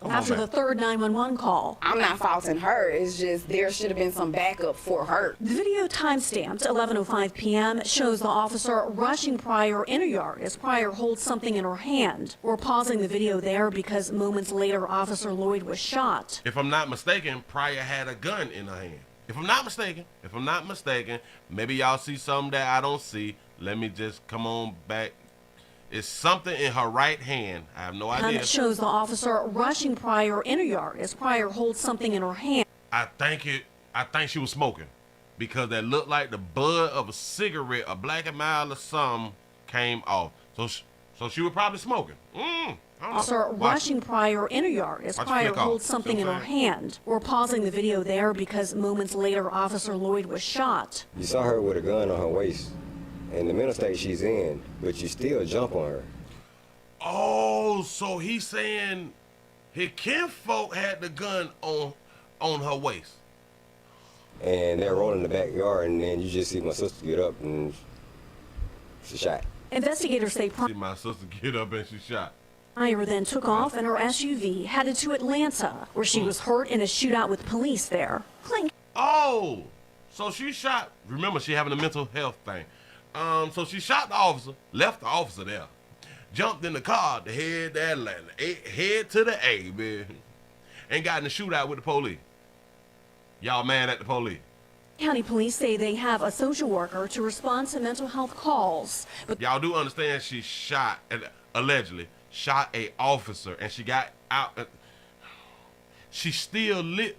after the third 911 call. I'm not faulting her, it's just there should have been some backup for her. The video timestamped 11:05 p.m. shows the officer rushing Pryor in a yard as Pryor holds something in her hand. We're pausing the video there because moments later, Officer Lloyd was shot. If I'm not mistaken, Pryor had a gun in her hand. If I'm not mistaken, maybe y'all see something that I don't see. Let me just come on back. It's something in her right hand. I have no idea. It shows the officer rushing Pryor in a yard as Pryor holds something in her hand. I think she was smoking because that looked like the bud of a cigarette, a Black and Mild or something came off. So she was probably smoking. Officer rushing Pryor in a yard as Pryor holds something in her hand. We're pausing the video there because moments later, Officer Lloyd was shot. You saw her with a gun on her waist, and the mental state she's in, but you still jump on her. Oh, so he's saying his kinfolk had the gun on her waist. And they're rolling in the backyard, and then you just see my sister get up and she shot. Investigators say my sister get up and she shot. Pryor then took off in her SUV, headed to Atlanta, where she was hurt in a shootout with police there. Clink. Oh, so she shot. Remember, she having a mental health thing. So she shot the officer, left the officer there, jumped in the car to head to Atlanta, head to the A, man, and got in a shootout with the police. Y'all mad at the police. County police say they have a social worker to respond to mental health calls. But y'all do understand she shot, allegedly, shot a officer, and she got out. She still lit.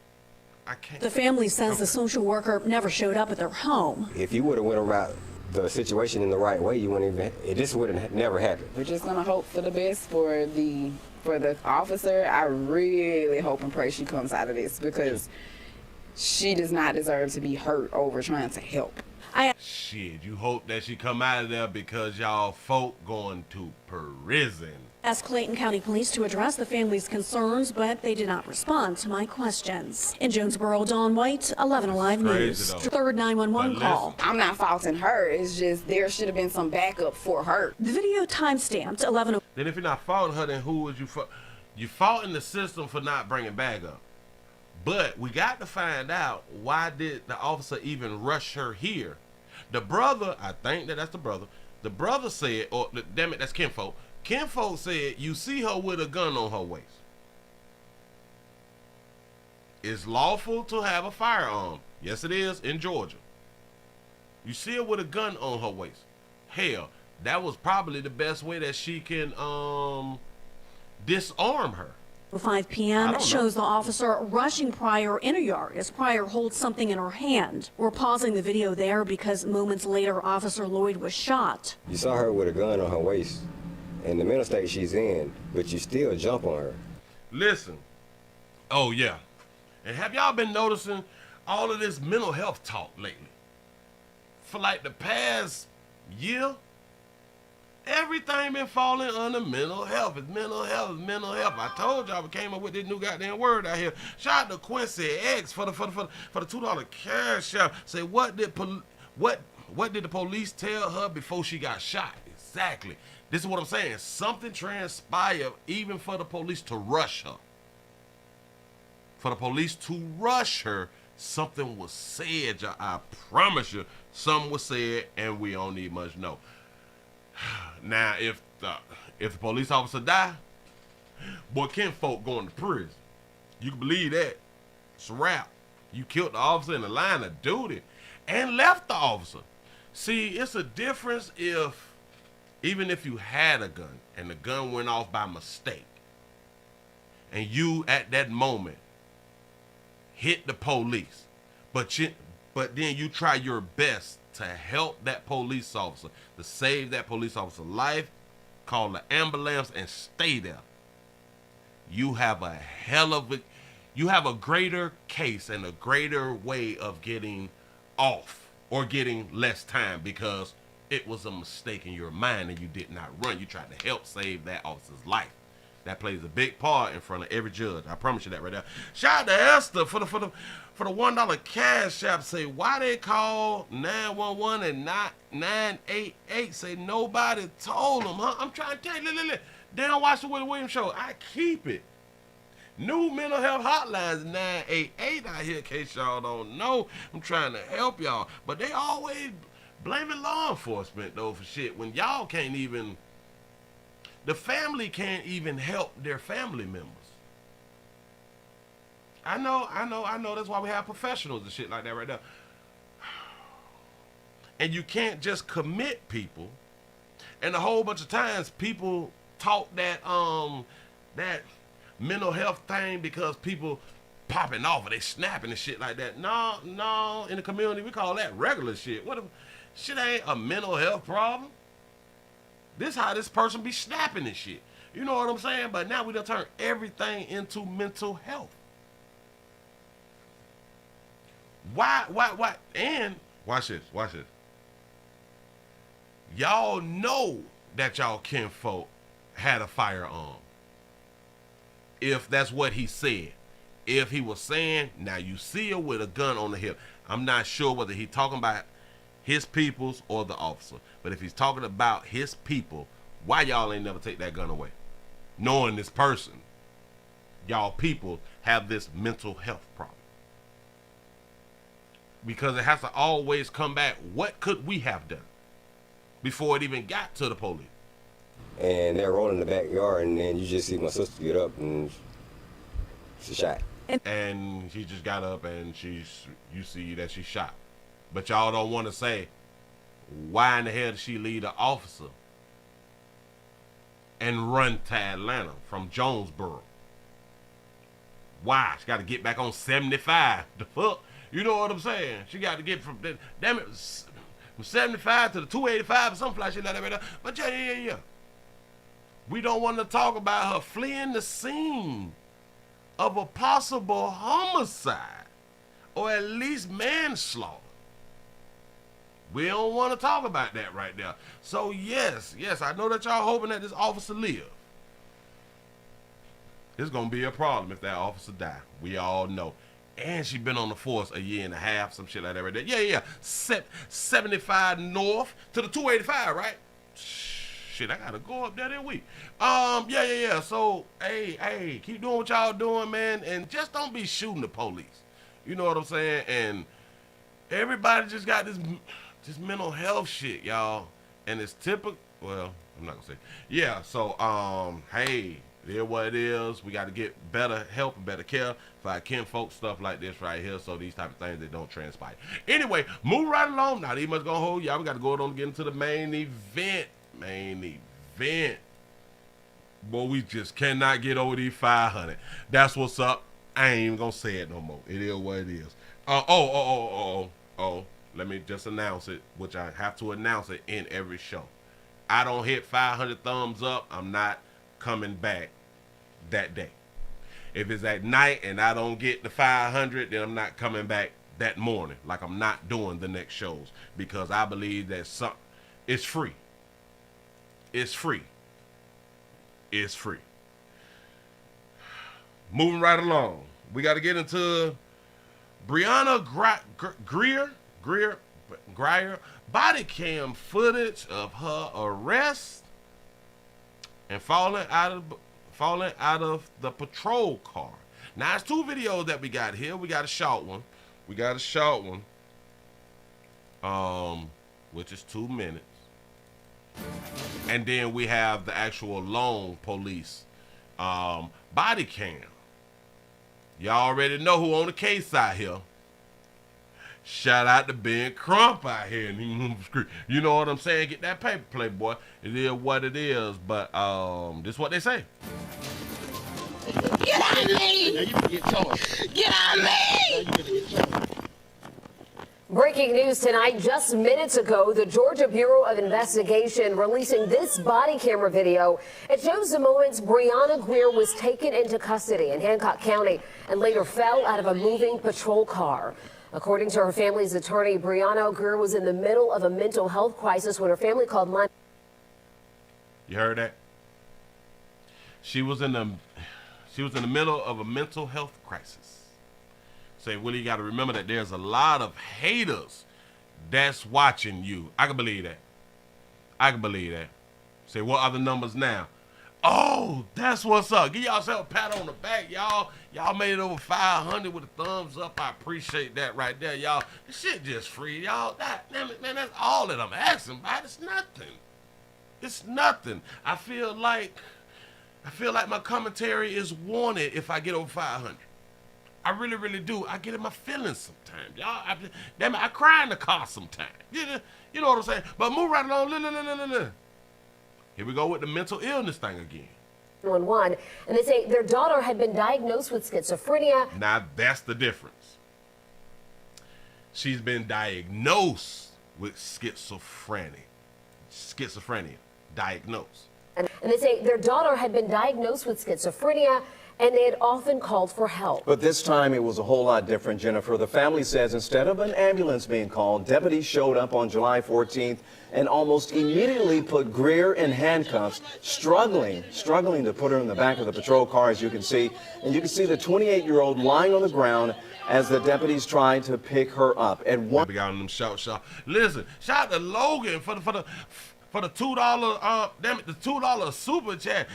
I can't. The family says the social worker never showed up at their home. If you would have went around the situation in the right way, you wouldn't even. This would have never happened. We're just gonna hope for the best for the officer. I really hope and pray she comes out of this, because she does not deserve to be hurt over trying to help. Shit, you hope that she come out of there, because y'all folk going to prison. Asked Clayton County Police to address the family's concerns, but they did not respond to my questions. In Jonesboro, Dawn White, 11 Alive News. Third 911 call. I'm not faulting her. It's just there should have been some backup for her. The video timestamped 11. Then if you're not faulting her, then who was you fault? You faulting the system for not bringing backup. But we got to find out, why did the officer even rush her here? The brother, I think that's the brother. The brother said, or damn it, that's kinfolk. Kinfolk said, you see her with a gun on her waist. It's lawful to have a firearm. Yes, it is in Georgia. You see her with a gun on her waist. Hell, that was probably the best way that she can disarm her. 5 p.m. shows the officer rushing Pryor in a yard as Pryor holds something in her hand. We're pausing the video there because moments later, Officer Lloyd was shot. You saw her with a gun on her waist, and the mental state she's in, but you still jump on her. Listen. Oh, yeah. And have y'all been noticing all of this mental health talk lately? For like the past year, everything been falling under mental health. It's mental health, it's mental health. I told y'all we came up with this new goddamn word out here. Shout out to Quincy X for the $2 cash out. Say, what did the police tell her before she got shot? Exactly. This is what I'm saying. Something transpired even for the police to rush her. For the police to rush her, something was said. I promise you, something was said, and we don't need much know. Now, if the police officer die, boy, kinfolk going to prison. You can believe that. It's a wrap. You killed the officer in the line of duty and left the officer. See, it's a difference even if you had a gun and the gun went off by mistake, and you at that moment hit the police, but then you try your best to help that police officer, to save that police officer's life, call the ambulance and stay there. You have a greater case and a greater way of getting off or getting less time, because it was a mistake in your mind and you did not run. You tried to help save that officer's life. That plays a big part in front of every judge. I promise you that right there. Shout out to Esther for the $1 cash app. Say, why they call 911 and not 988? Say nobody told them, huh? I'm trying to tell you, look. They don't watch the Willie Williams show. I keep it. New mental health hotlines 988 out here, in case y'all don't know. I'm trying to help y'all. But they always blaming law enforcement, though, for shit when y'all can't even... The family can't even help their family members. I know. That's why we have professionals and shit like that right now. And you can't just commit people. And a whole bunch of times people talk that mental health thing because people popping off or they snapping and shit like that. No. In the community we call that regular shit. Shit ain't a mental health problem. This how this person be snapping and shit. You know what I'm saying? But now we done turn everything into mental health. Why? And watch this. Y'all know that y'all kinfolk had a firearm. If that's what he said. If he was saying, now you see her with a gun on the hip. I'm not sure whether he talking about his peoples or the officer. But if he's talking about his people, why y'all ain't never take that gun away? Knowing this person, y'all people have this mental health problem. Because it has to always come back, what could we have done before it even got to the police? And they're rolling in the backyard, and then you just see my sister get up and she shot. And she just got up and you see that she shot. But y'all don't want to say, why in the hell did she lead the officer and run to Atlanta from Jonesboro? Why? She got to get back on 75. The fuck? You know what I'm saying? She got to get from 75 to the 285 or something like that right there. But yeah. We don't want to talk about her fleeing the scene of a possible homicide or at least manslaughter. We don't want to talk about that right now. So yes, I know that y'all hoping that this officer live. It's going to be a problem if that officer die. We all know. And she been on the force a year and a half, some shit like that right there. Yeah. 75 north to the 285, right? Shit, I got to go up there that week. Yeah. So, hey, keep doing what y'all doing, man. And just don't be shooting the police. You know what I'm saying? And everybody just got this mental health shit, y'all. And it's typical. Well, I'm not going to say. Yeah, so, hey, it is what it is. We got to get better help and better care for our kinfolk, stuff like this right here, so these type of things, they don't transpire. Anyway, move right along. Not even much going to hold y'all. We got to go on and get into the main event. Boy, we just cannot get over these 500. That's what's up. I ain't even going to say it no more. It is what it is. Let me just announce it, which I have to announce it in every show. I don't hit 500 thumbs up, I'm not coming back that day. If it's at night and I don't get the 500, then I'm not coming back that morning. Like I'm not doing the next shows, because I believe that it's free. It's free. It's free. Moving right along, we got to get into Brianna Grier body cam footage of her arrest and falling out of the patrol car. Now, it's two videos that we got here. We got a short one. Which is 2 minutes. And then we have the actual long police body cam. Y'all already know who on the case out here. Shout out to Ben Crump out here. You know what I'm saying? Get that paper play, boy. It is what it is, but this is what they say. Get on me! Now you can get charged. Get on me! Breaking news tonight, just minutes ago, the Georgia Bureau of Investigation releasing this body camera video. It shows the moments Brianna Grier was taken into custody in Hancock County and later fell out of a moving patrol car. According to her family's attorney, Brianna Grier was in the middle of a mental health crisis when her family called 911. You heard that? She was in the middle of a mental health crisis. Say, Willie, you got to remember that there's a lot of haters that's watching you. I can believe that. Say, what are the numbers now? Oh, that's what's up. Give yourself a pat on the back, y'all. Y'all made it over 500 with a thumbs up. I appreciate that right there, y'all. This shit just free, y'all. Man, that's all that I'm asking about. It's nothing. I feel like my commentary is wanted if I get over 500. I really, really do. I get in my feelings sometimes, y'all. I cry in the car sometimes. You know what I'm saying? But move right along. Look. Here we go with the mental illness thing again. 911, and they say their daughter had been diagnosed with schizophrenia. Now that's the difference. She's been diagnosed with schizophrenia. Diagnosed. And they say their daughter had been diagnosed with schizophrenia, and they had often called for help. But this time it was a whole lot different, Jennifer. The family says instead of an ambulance being called, deputies showed up on July 14th and almost immediately put Grier in handcuffs, struggling to put her in the back of the patrol car, as you can see. And you can see the 28-year-old lying on the ground as the deputies tried to pick her up. At one, we got them shout. Listen, shout out to Logan for the $2 the $2 super chat.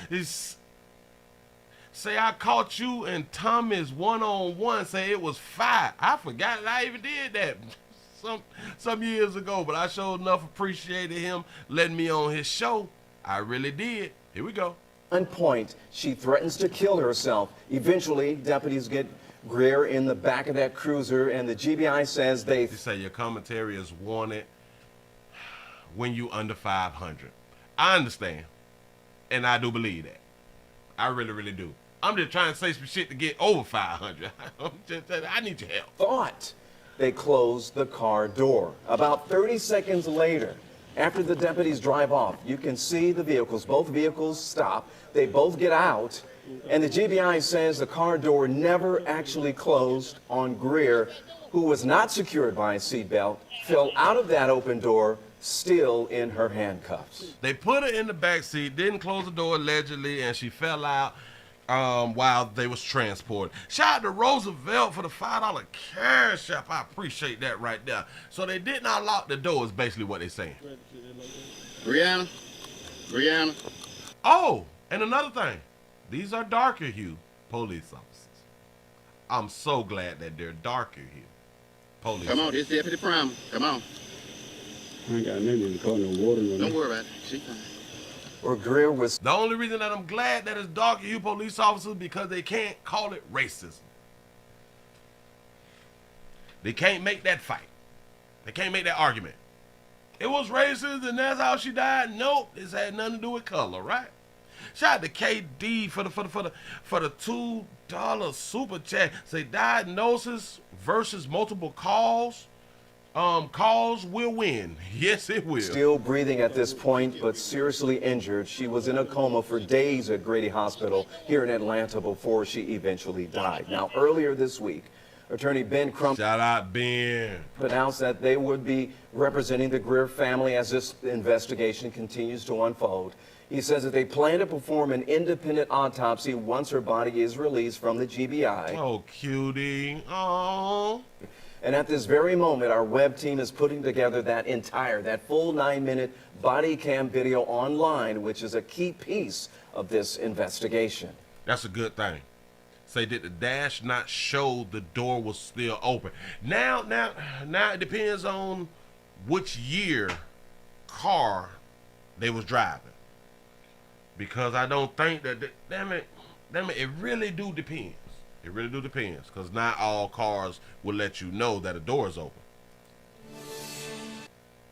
Say I caught you and Thomas one-on-one. Say it was 5. I forgot that I even did that some years ago, but I sure enough appreciated him letting me on his show. I really did. Here we go. At one point, she threatens to kill herself. Eventually, deputies get Grier in the back of that cruiser, and the GBI says they say your commentary is wanted when you under 500. I understand, and I do believe that. I really, really do. I'm just trying to say some shit to get over 500. I need your help. Thought they closed the car door. About 30 seconds later, after the deputies drive off, you can see the vehicles. Both vehicles stop. They both get out. And the GBI says the car door never actually closed on Grier, who was not secured by a seatbelt, fell out of that open door, still in her handcuffs. They put her in the back seat, didn't close the door allegedly, and she fell out while they was transported. Shout out to Roosevelt for the $5 cash app. I appreciate that right there. So they did not lock the door is basically what they're saying. Brianna. Oh, and another thing. These are darker hue police officers. I'm so glad that they're darker hue police Come on, officers. this Deputy Prime. Come on. I ain't got nothing to call no water. Don't worry about it. She fine. Or Grier was... The only reason that I'm glad that it's darker hue police officers because they can't call it racism. They can't make that fight. They can't make that argument. It was racist and that's how she died. Nope, this had nothing to do with color, right? Shout out to KD for the $2 super chat. Say diagnosis versus multiple calls. Calls will win. Yes, it will. Still breathing at this point, but seriously injured. She was in a coma for days at Grady Hospital here in Atlanta before she eventually died. Now, earlier this week, attorney Ben Crump shout out Ben announced that they would be representing the Grier family as this investigation continues to unfold. He says that they plan to perform an independent autopsy once her body is released from the GBI. Oh, cutie. Oh. And at this very moment, our web team is putting together that full 9-minute body cam video online, which is a key piece of this investigation. That's a good thing. Say, did the dash not show the door was still open? Now it depends on which year car they was driving. Because I don't think that, damn it, it really do depends. It really do depends, because not all cars will let you know that a door is open.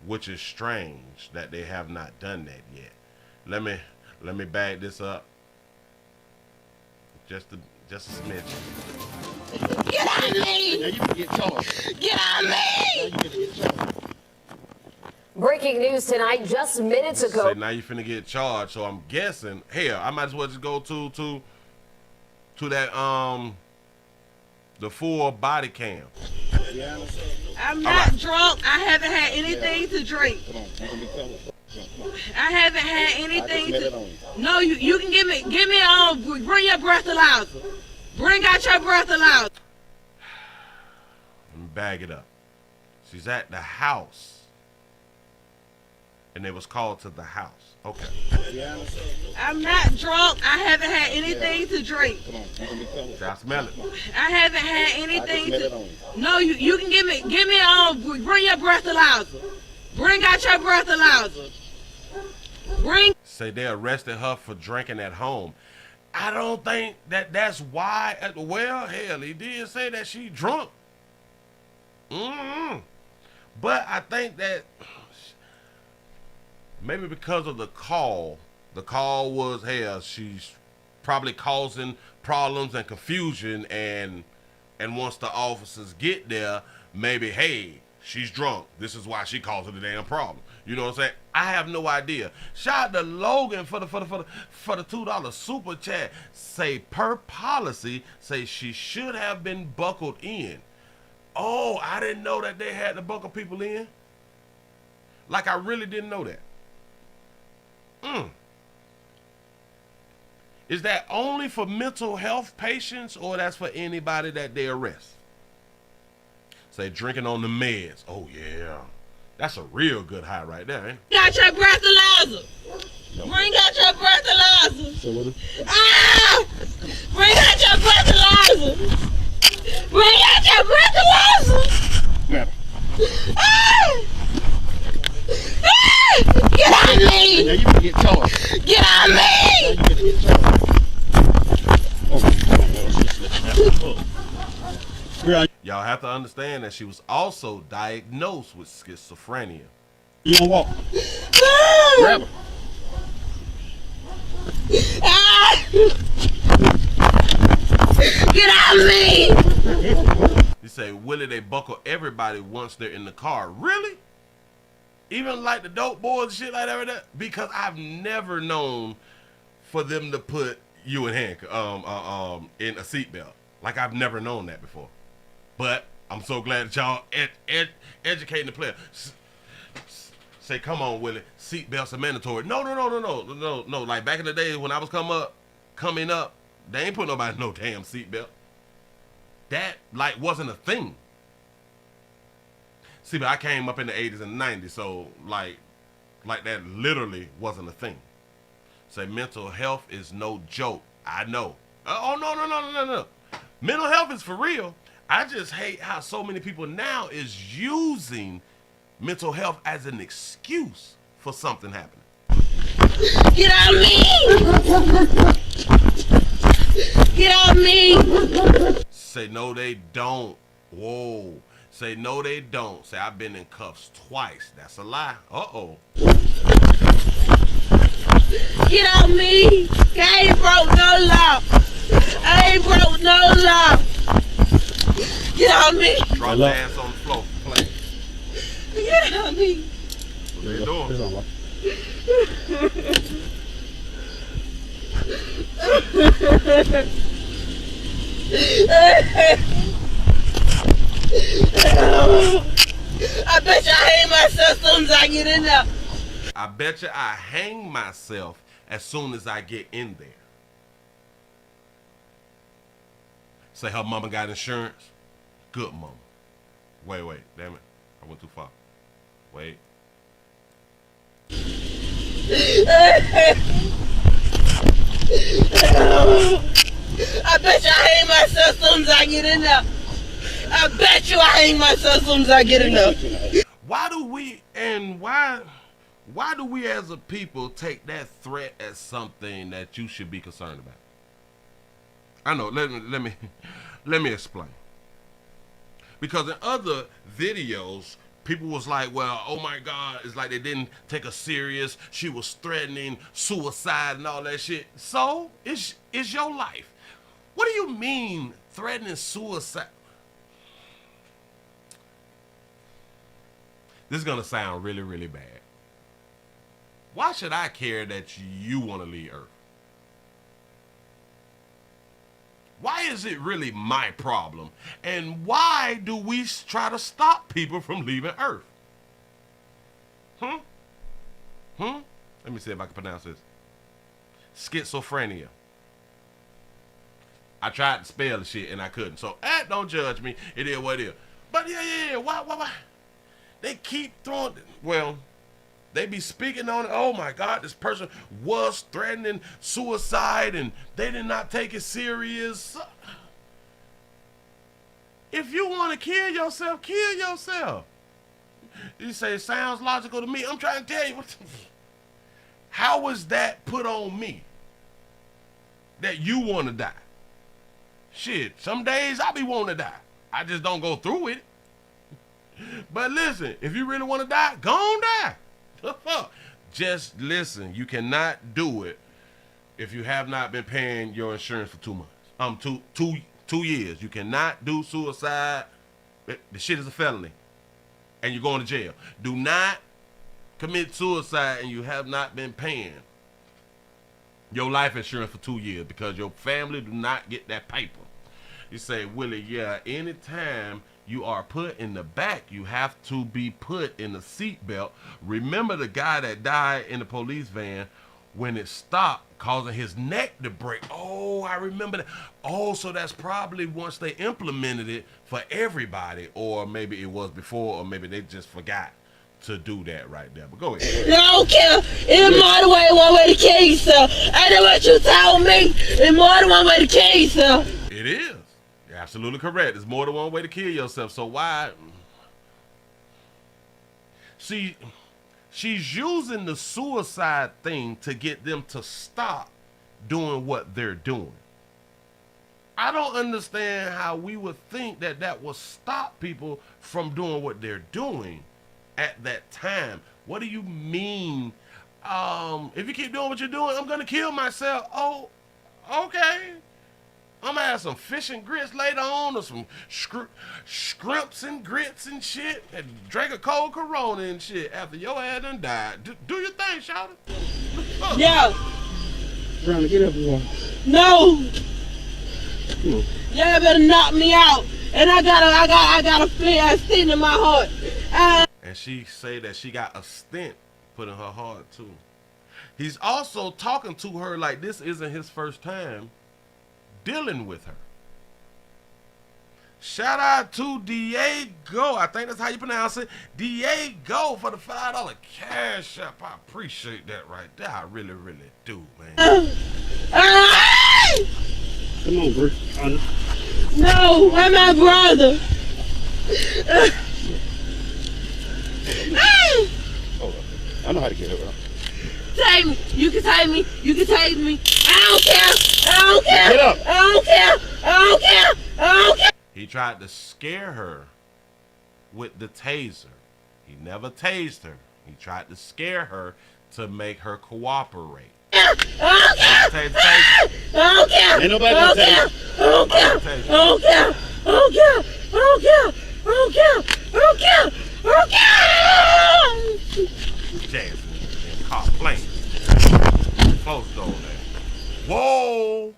Which is strange that they have not done that yet. Let me back this up. Just a smidge. Get out of me! Now you can get charged. Get out of me! Now you can get charged. Breaking news tonight, just minutes ago. Say now you finna get charged, so I'm guessing, hell, I might as well just go to that the full body cam. I'm not drunk. I haven't had anything to drink. I haven't had anything to. No, you can give me bring your breathalyzer. Bring out your breathalyzer. Let me bag it up. She's at the house. And they was called to the house. Okay. I'm not drunk. I haven't had anything to drink. I smell it. I haven't had anything to. No, you can give me bring your breathalyzer. Bring out your breathalyzer. Say they arrested her for drinking at home. I don't think that's why. Well, hell, he did say that she drunk. But I think that maybe because of the call was, hell, she's probably causing problems and confusion, and once the officers get there, maybe, hey, she's drunk. This is why she causing the damn problem. You know what I'm saying? I have no idea. Shout out to Logan for the $2 super chat. Say per policy, say she should have been buckled in. Oh, I didn't know that they had to buckle people in. Like, I really didn't know that. Is that only for mental health patients, or that's for anybody that they arrest? Say drinking on the meds. Oh yeah, that's a real good high right there, ain't it? Got your breathalyzer. Bring out your breathalyzer. Ah! Bring out your breathalyzer. Bring out your breathalyzer. Ah! Get out of me! Now you can get charged. Get out of me! Now you can get charged. Y'all have to understand that she was also diagnosed with schizophrenia. You don't walk. Grab her. Get out of me! You say, Willie, they buckle everybody once they're in the car. Really? Even like the dope boys and shit like that? Because I've never known for them to put you in handcuffs, in a seatbelt. Like, I've never known that before. But I'm so glad that y'all educating the player. Say, come on, Willie, seatbelts are mandatory. No. Like back in the day when I was coming up, they ain't put nobody in no damn seatbelt. That like wasn't a thing. See, but I came up in the 80s and 90s, so like that literally wasn't a thing. Say mental health is no joke. I know. Oh no. Mental health is for real. I just hate how so many people now is using mental health as an excuse for something happening. Get out of me! Get out of me! Say no they don't. Whoa. Say no they don't. Say I've been in cuffs twice. That's a lie. Uh-oh. Get out of me! I ain't broke no law. I ain't broke no law. Get out of me! Drop the ass on the floor. Play. Get out of me! What are you doing? I bet you I hang myself as soon as I get in there. I bet you I hang myself as soon as I get in there. Say her mama got insurance. Good mama. Wait, damn it. I went too far. Wait. I bet you I hang myself as soon as I get in there. I bet you I hang myself as soon as I get in there. Why do we as a people take that threat as something that you should be concerned about? I know, let me explain. Because in other videos, people was like, well, oh my God, it's like they didn't take her serious. She was threatening suicide and all that shit. So, it's your life. What do you mean threatening suicide? This is gonna sound really, really bad. Why should I care that you want to leave Earth? Why is it really my problem? And why do we try to stop people from leaving Earth? Let me see if I can pronounce this. Schizophrenia. I tried to spell the shit and I couldn't. So, don't judge me. It is what it is. But yeah. Why? They keep throwing, well, they be speaking on it. Oh my God, this person was threatening suicide and they did not take it serious. If you want to kill yourself, kill yourself. You say it sounds logical to me. I'm trying to tell you. How was that put on me? That you want to die? Shit, some days I be wanting to die. I just don't go through it. But listen, if you really want to die, go on die. The fuck? Just listen, you cannot do it if you have not been paying your insurance for 2 months. Two years. You cannot do suicide. The shit is a felony. And you're going to jail. Do not commit suicide and you have not been paying your life insurance for 2 years because your family do not get that paper. You say, Willie, yeah, anytime you are put in the back, you have to be put in the seatbelt. Remember the guy that died in the police van when it stopped, causing his neck to break. Oh, I remember that. Oh, so that's probably once they implemented it for everybody, or maybe it was before, or maybe they just forgot to do that right there. But go ahead. I don't care. It's more than one way to kill yourself. I know what you told me. It's more than one way to kill yourself. It is. You're absolutely correct. There's more than one way to kill yourself. So why? See, she's using the suicide thing to get them to stop doing what they're doing. I don't understand how we would think that that will stop people from doing what they're doing at that time. What do you mean? If you keep doing what you're doing, I'm gonna kill myself. Oh, okay. I'm gonna have some fish and grits later on, or some shrimps and grits and shit, and drink a cold Corona and shit after your ass done died. Do your thing, shawty. Yo. Brianna, get up and walk. No. Come on. Y'all better knock me out. And I got a stent in my heart. And she say that she got a stent put in her heart too. He's also talking to her like this isn't his first time dealing with her. Shout out to Diego. I think that's how you pronounce it. Diego for the $5 cash app. I appreciate that right there. I really, really do, man. Come on, bro. No, where my brother? Hold on. I know how to get her up. Take me. You can take me. You can take me. I don't care. I don't care. Get up. I don't care. I don't care. I don't care. He tried to scare her with the taser. He never tased her. He tried to scare her to make her cooperate. I don't care. I don't care. Ain't nobody gonna tase. I don't care. I don't care. I don't care. I don't care. I don't care. I don't care. I don't care. Jackson and car plane. Close door there. Whoa!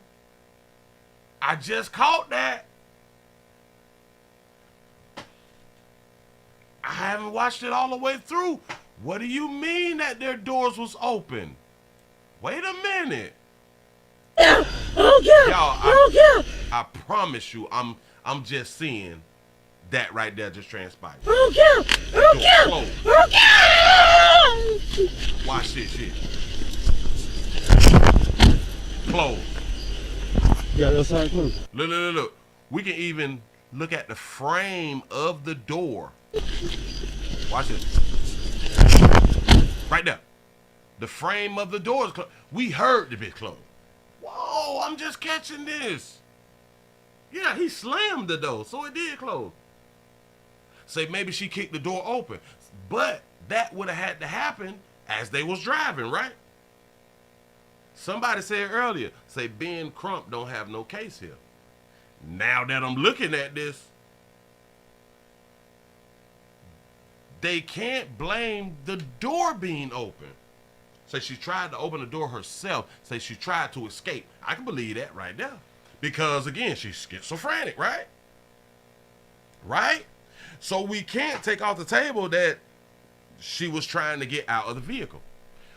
I just caught that. I haven't watched it all the way through. What do you mean that their doors was open? Wait a minute. I don't care. Y'all, I don't care. I promise you, I'm just seeing that right there just transpired. I don't care. I don't care. I don't care. Watch this shit. Close. You got the other side closed. Look. We can even look at the frame of the door. Watch this. Right there. The frame of the door is closed. We heard the bit closed. Whoa, I'm just catching this. Yeah, he slammed the door, so it did close. Say maybe she kicked the door open. But that would have had to happen as they was driving, right? Somebody said earlier, say Ben Crump don't have no case here. Now that I'm looking at this, they can't blame the door being open. Say she tried to open the door herself. Say she tried to escape. I can believe that right there. Because again, she's schizophrenic, right? Right? So we can't take off the table that she was trying to get out of the vehicle.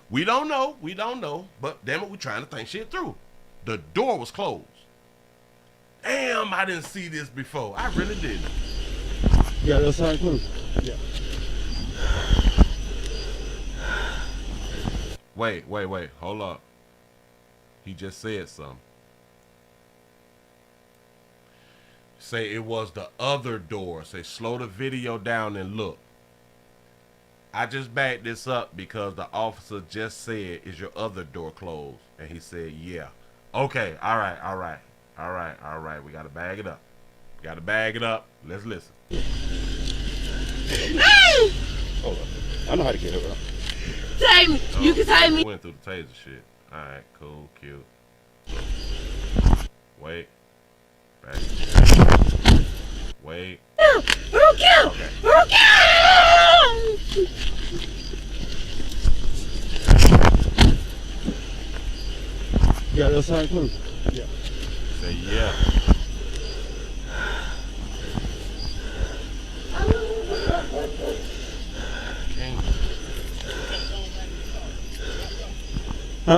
We don't know, but damn it, we're trying to think shit through. The door was closed. Damn, I didn't see this before. I really didn't. You got the other side closed? Yeah. Wait, hold up. He just said something. Say it was the other door. Say slow the video down and look. I just backed this up because the officer just said, is your other door closed? And he said, yeah. Okay, all right. We got to bag it up. Let's listen. Hold on. I know how to get her up. Take me. You can take me. Went through the taser shit. All right, cool, cute. Wait. Back. Wait. I don't care. Okay. I don't care. You got the other side closed? Yeah. Say yeah.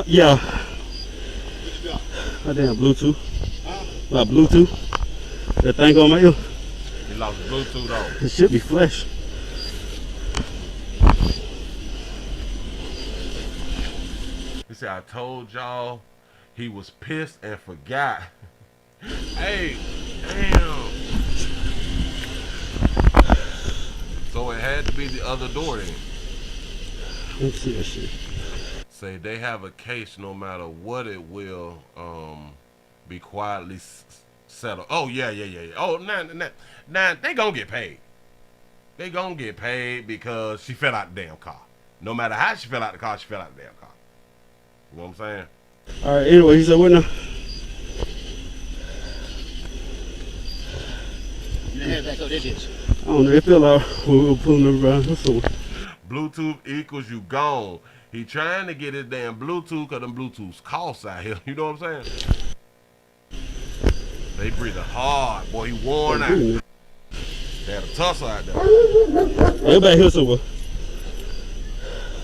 Yeah. My damn Bluetooth. My Bluetooth. That thing on my ear. He lost the Bluetooth on. It should be flash. He said, I told y'all he was pissed and forgot. Hey, damn. So it had to be the other door then. Let's see that shit. Say they have a case no matter what, it will be quietly settle. Oh, yeah. Oh, now, they gonna get paid. They gonna get paid because she fell out the damn car. No matter how she fell out the car, she fell out the damn car. You know what I'm saying? All right, anyway, he said, what now? You done had back up that bitch. I don't know, it fell out when we were pulling around. Bluetooth equals you gone. He trying to get his damn Bluetooth because them Bluetooths cost out here. You know what I'm saying? They breathing hard. Boy, he worn out. They had a tussle out there. They're back here somewhere.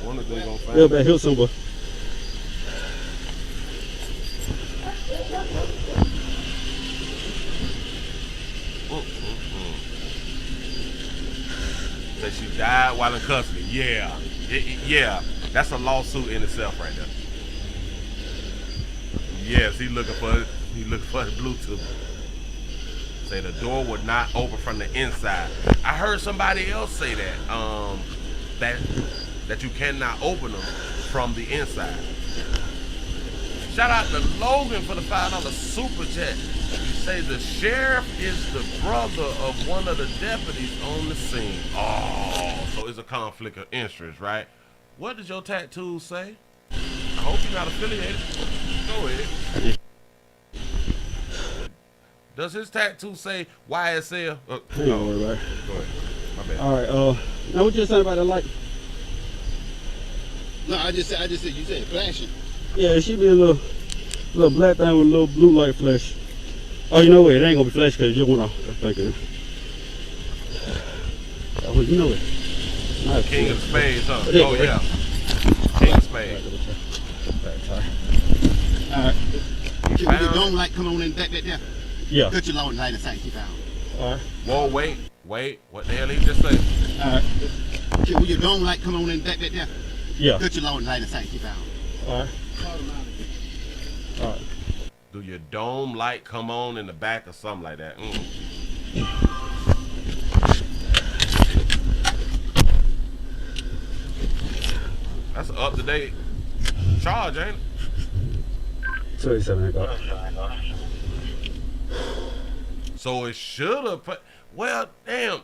One of them gonna find They're back here somewhere. Said she died while in custody. Yeah. Yeah. That's a lawsuit in itself right there. Yes, he looking for the Bluetooth. Say the door would not open from the inside. I heard somebody else say that that you cannot open them from the inside. Shout out to Logan for the $5 super chat. He say the sheriff is the brother of one of the deputies on the scene. Oh, so it's a conflict of interest, right? What does your tattoo say? I hope you're not affiliated. Go ahead. Does his tattoo say YSL? Don't worry about it. Go ahead. My bad. All right. Now what you saying about the light? No, I just said you said flashing. Yeah, it should be a little black thing with a little blue light flash. Oh, you know what? It ain't gonna be flash because you went off. I think it. Oh, you know it. Nice. King of Spades, huh? Oh yeah. King of Spades. All right. Can the dome light come on in back there? Yeah. Cut your load line of sight, you found. All right. Whoa, wait. What the hell he just say? All right. Will your dome light come on in back there? Yeah. Cut your load line of sight, you found. All right. All right. Do your dome light come on in the back or something like that? That's an up-to-date charge, ain't it? 27. So it should have put. Well, damn.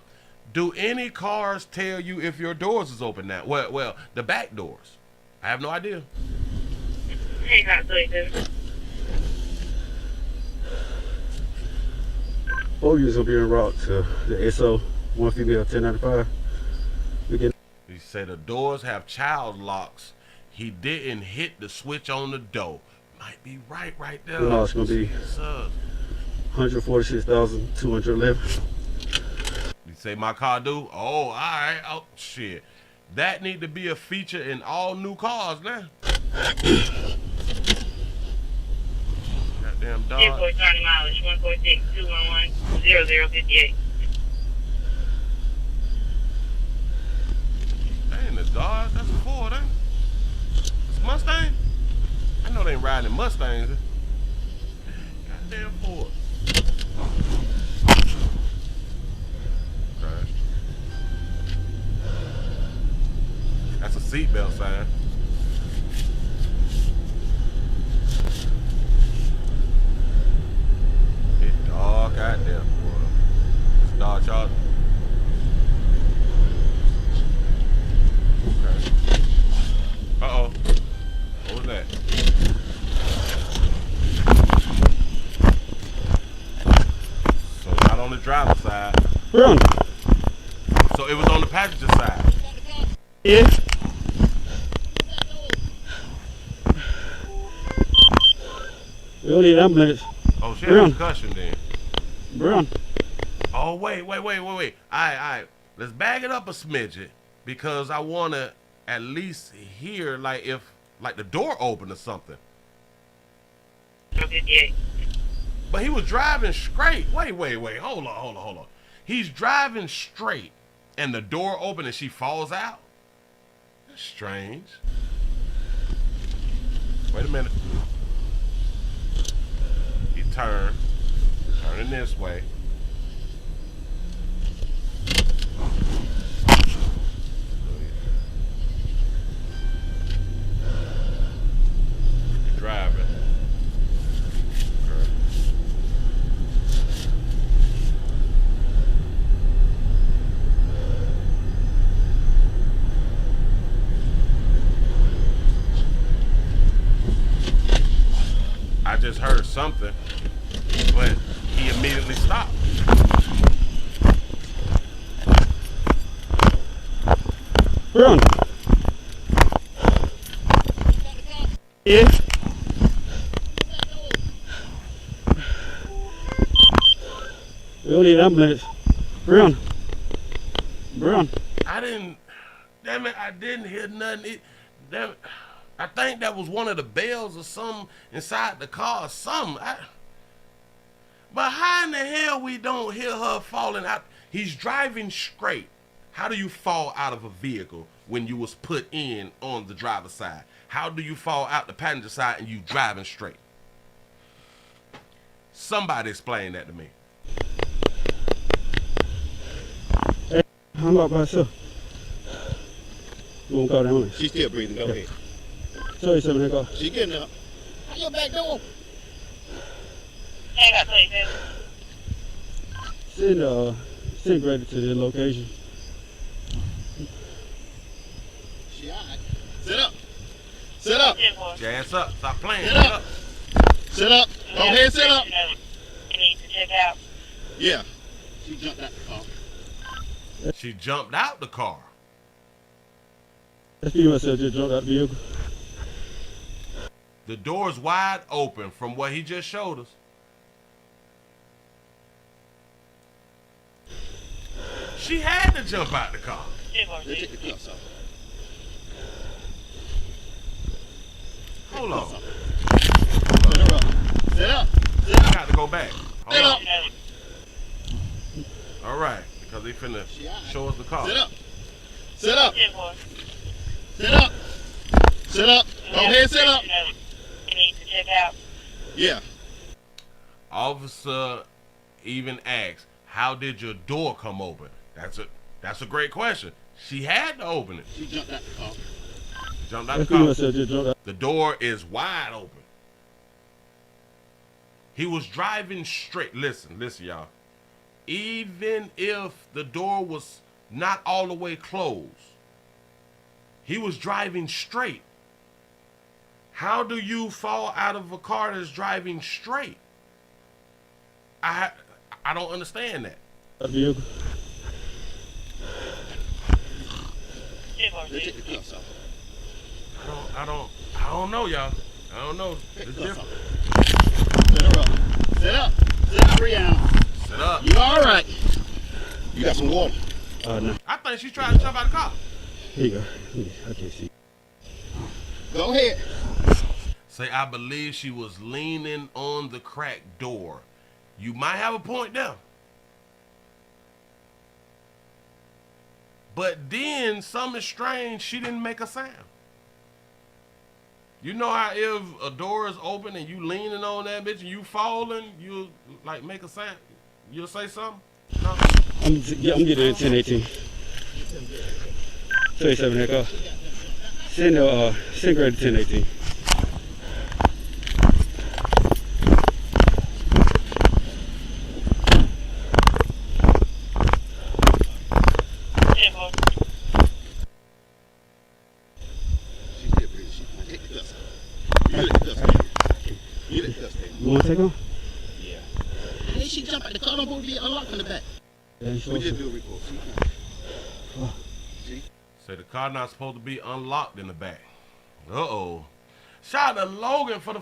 Do any cars tell you if your doors is open now? Well, the back doors. I have no idea. Hey, hot places. Both of you will be en route to the SO 1 female 1095. He said the doors have child locks. He didn't hit the switch on the door. Might be right there. No, it's gonna be 146,211. You say my car do? Oh, all right. Oh, shit. That need to be a feature in all new cars now. Goddamn dog. Airport 30 mileage, 146-211-0058. Dang, the Dodge, that's a Ford, ain't it? It's a Mustang? I know they ain't riding Mustangs. Goddamn Ford. Okay. That's a seatbelt sign. It's dark out there, boy. It's Dodge Charger. Okay. Uh-oh. What was that? So not on the driver's side. Run. So it was on the passenger side. Yeah. We don't need ambulance. Oh, she had a concussion then. Run. Oh, wait. All right. Let's bag it up a smidget because I want to at least hear, like, if, like, the door opened or something. But he was driving straight. Wait. Hold on. He's driving straight and the door opened and she falls out? That's strange. Wait a minute. He turning this way. Driving. Okay. just heard something, but he immediately stopped. Run. Yeah. We'll need an ambulance. Brown. Damn it, I didn't hear nothing. Damn it, I think that was one of the bells or something inside the car or something. But how in the hell we don't hear her falling out? He's driving straight. How do you fall out of a vehicle when you was put in on the driver's side? How do you fall out the passenger side and you driving straight? Somebody explain that to me. Hey, I'm out by myself. You won't go down there. She's still breathing. Go ahead. 37, go. She getting up. How your back door? Hang on, please. Send ready to the location. She all right. Sit up. Sit up. Your ass up. Stop playing. Sit up. Sit up. Go ahead, sit up. You need to check out. Yeah. She jumped out the car. She jumped out the car. That female said just jumped out the vehicle. The door's wide open from what he just showed us. She had to jump out the car. They take the cuffs off. Hold on. Sit her up. Sit up. Sit up. Got to go back. Sit up. All right, because he finna show us the car. Sit up. Sit up. Sit up. Sit up. Go ahead, sit up. You need to check out. Yeah. Officer even asked, "How did your door come open?" That's a great question. She had to open it. She jumped out the car. Jumped out the car. The door is wide open. He was driving straight. Listen, y'all. Even if the door was not all the way closed, he was driving straight. How do you fall out of a car that's driving straight? I don't understand that. They take the cuffs off. I don't know, y'all. I don't know. It's different. Sit her up. Sit up. Sit up, Brianna. Sit up. You all right? You got some water? No. I think she's trying to jump out of the car. Here you go. I can't see. Go ahead. Say, I believe she was leaning on the cracked door. You might have a point there. But then, something strange, she didn't make a sound. You know how if a door is open and you leaning on that bitch and you falling, you like make a sound? You'll say something? No? I'm getting it 1018. 37, heck off. Send grade to 1018. You want to take them? Yeah. Hey, she jumped out the car. Don't supposed to be unlocked in the back. Yeah, We just do a report. See? Say the car not supposed to be unlocked in the back. Uh-oh. Shout out to Logan for the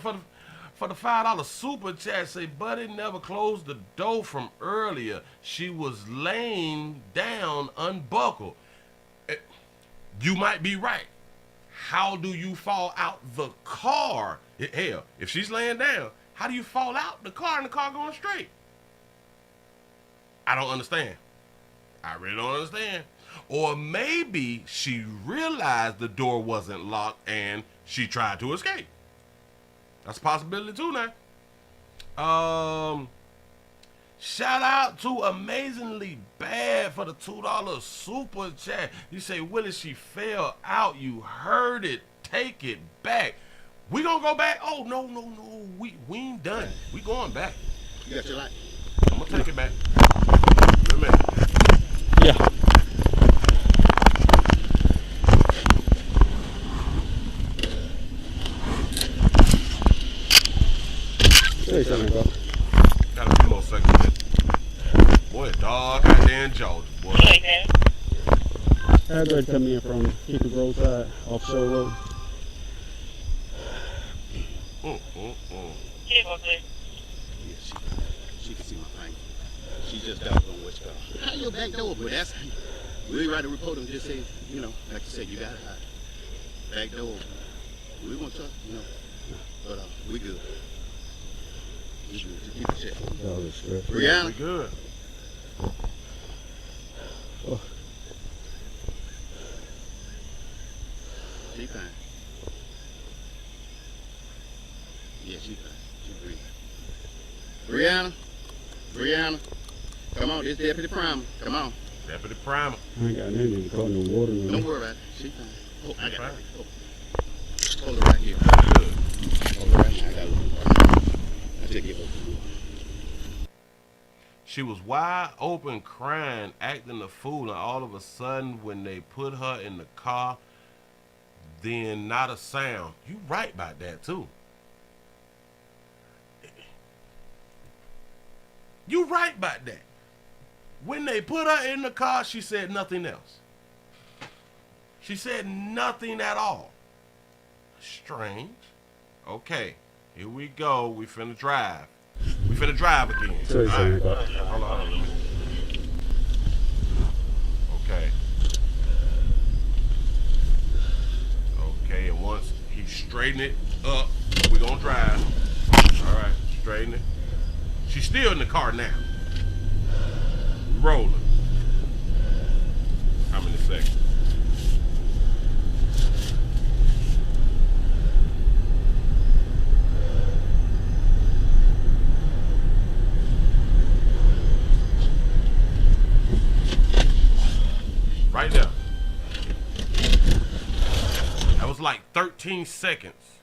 $5 super chat. Say, buddy never closed the door from earlier. She was laying down unbuckled. You might be right. How do you fall out the car? Hell, if she's laying down, how do you fall out the car and the car going straight? I don't understand. I really don't understand. Or maybe she realized the door wasn't locked and she tried to escape. That's a possibility too now. Shout out to Amazingly Bad for the $2 super chat. You say, Willie, she fell out. You heard it. Take it back. We gonna go back? Oh, no. We ain't done. We going back. You got your light? I'm gonna take it back. Wait a minute. Yeah. Say something, bro. Got a few more seconds. Boy, dog, goddamn Georgia, boy. I tried to come in from Hickory Grove side, off Show Road. Yeah, she can see my thing. She just got on which car. How your back door? But that's we write a report and just say, you know, like you said, you got a back door. We won't touch, you know, but we good. We good. Just keep the check. Brianna, We good. Oh. She fine. Yeah, she fine. She breathing. Brianna, come on, this Deputy Primer. Come on. Deputy Primer. I ain't got nothing to call no water. No. Don't worry about it. She fine. Oh, I got it. Oh. Hold it right here. Good. Hold it right here. I got it. I take it over. She was wide open crying, acting a fool, and all of a sudden when they put her in the car, then not a sound. You right about that too. You right about that. When they put her in the car, she said nothing else. She said nothing at all. Strange. Okay, here we go. We finna drive. We finna drive again. Say something, bro. Hold on. Okay. Okay, and once he straighten it up, we're gonna drive. All right, straighten it. She's still in the car now. Rolling. How many seconds? Right there. That was like 13 seconds.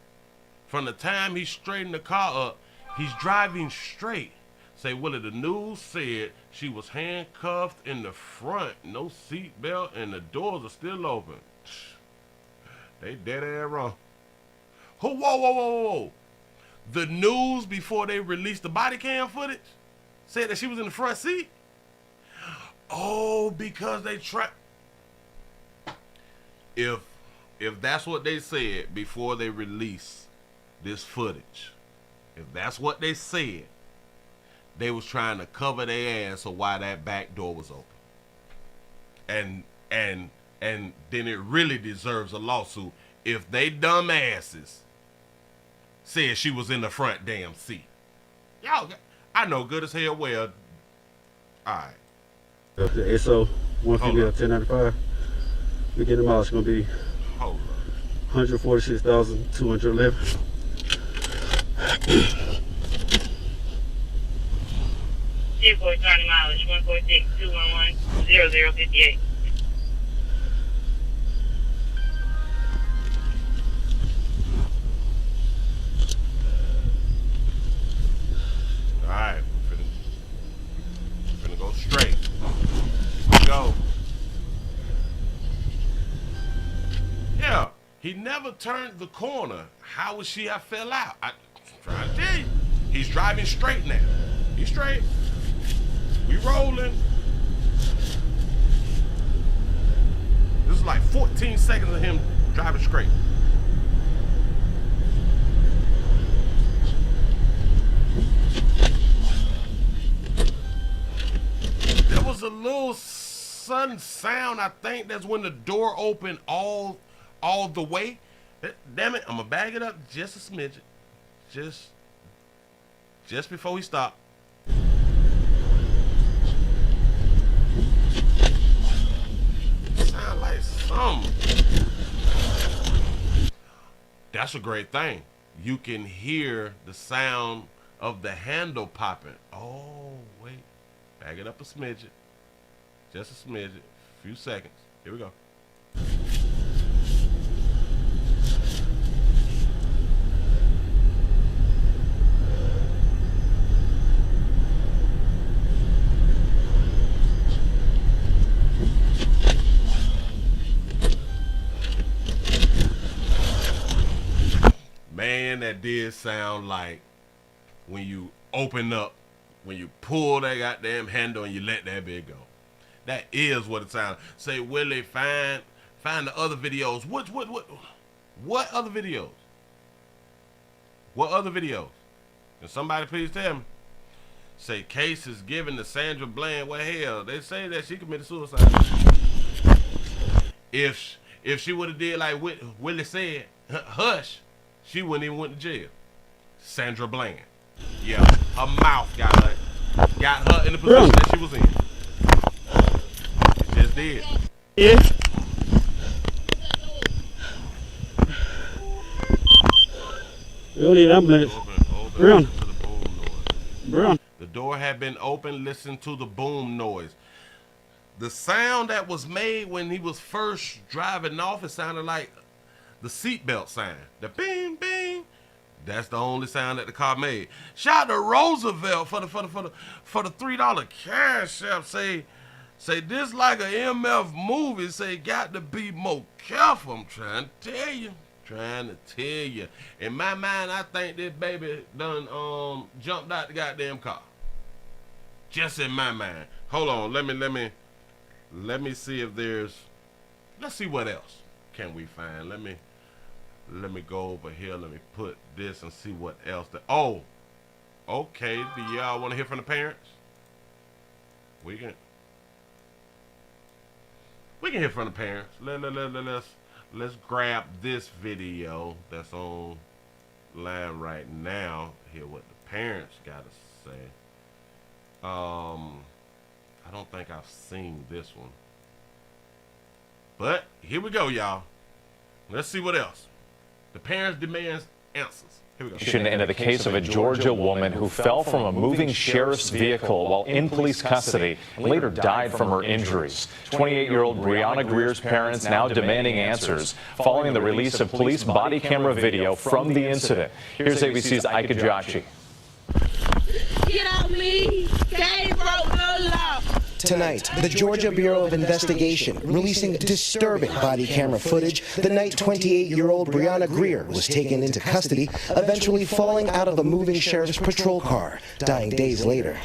From the time he straightened the car up, he's driving straight. Say, Willie, the news said she was handcuffed in the front, no seat belt, and the doors are still open. They dead ass wrong. Whoa. The news, before they released the body cam footage, said that she was in the front seat? Oh, because they tried. If that's what they said before they released this footage, if that's what they said, they was trying to cover their ass of why that back door was open. And then it really deserves a lawsuit if they dumbasses said she was in the front damn seat. Y'all, I know good as hell well. Alright. The SO, one female, 1095. We get them out, it's gonna be 146,211. Airport 30 mileage, 146-211-0058. Alright, we're finna go straight. Here we go. Yeah, he never turned the corner. How would she have fell out? I'm trying to tell you. He's driving straight now. He's straight. We rolling. This is like 14 seconds of him driving straight. There was a little sudden sound, I think that's when the door opened all the way. Damn it, I'm gonna bag it up just a smidgen. Just before we stop. Sound like something. That's a great thing. You can hear the sound of the handle popping. Oh, wait. Bag it up a smidgen. Just a smidgen. Few seconds. Here we go. Man, that did sound like when you open up, when you pull that goddamn handle and you let that bit go. That is what it sounds. Say, Willie, find the other videos. What other videos? What other videos? Can somebody please tell me? Say, case is given to Sandra Bland. Well, hell, they say that she committed suicide. If she would have did like Willie said, hush, she wouldn't even went to jail. Sandra Bland. Yeah, her mouth got her in the position that she was in. She just did. Yeah. Really, ambulance. Brown. Brown. The door had been open. Listen to the boom noise. The sound that was made when he was first driving off, it sounded like the seatbelt sign. The bing, bing. That's the only sound that the car made. Shout out to Roosevelt for the $3 cash app. Say this like an MF movie. Say got to be more careful. I'm trying to tell you. In my mind, I think this baby done jumped out the goddamn car. Just in my mind. Hold on. Let me see if there's. Let's see what else can we find. Let me go over here. Let me put this and see what else. Oh, okay. Do y'all want to hear from the parents? We can hear from the parents. Let's grab this video that's on line right now. Hear what the parents got to say. I don't think I've seen this one, but here we go, y'all. Let's see what else. The parents demand answers. Here we go. Into the case of a Georgia woman who fell from a moving sheriff's vehicle while in police custody and later died from her injuries. 28-year-old Brianna Grier's parents now demanding answers following the release of police body camera video from the incident. Here's ABC's Ike Ajachi. Get on me! They broke the law! Tonight, the Georgia Bureau of Investigation releasing disturbing body camera footage the night 28-year-old Brianna Grier was taken into custody, eventually falling out of a moving sheriff's patrol car, dying days later.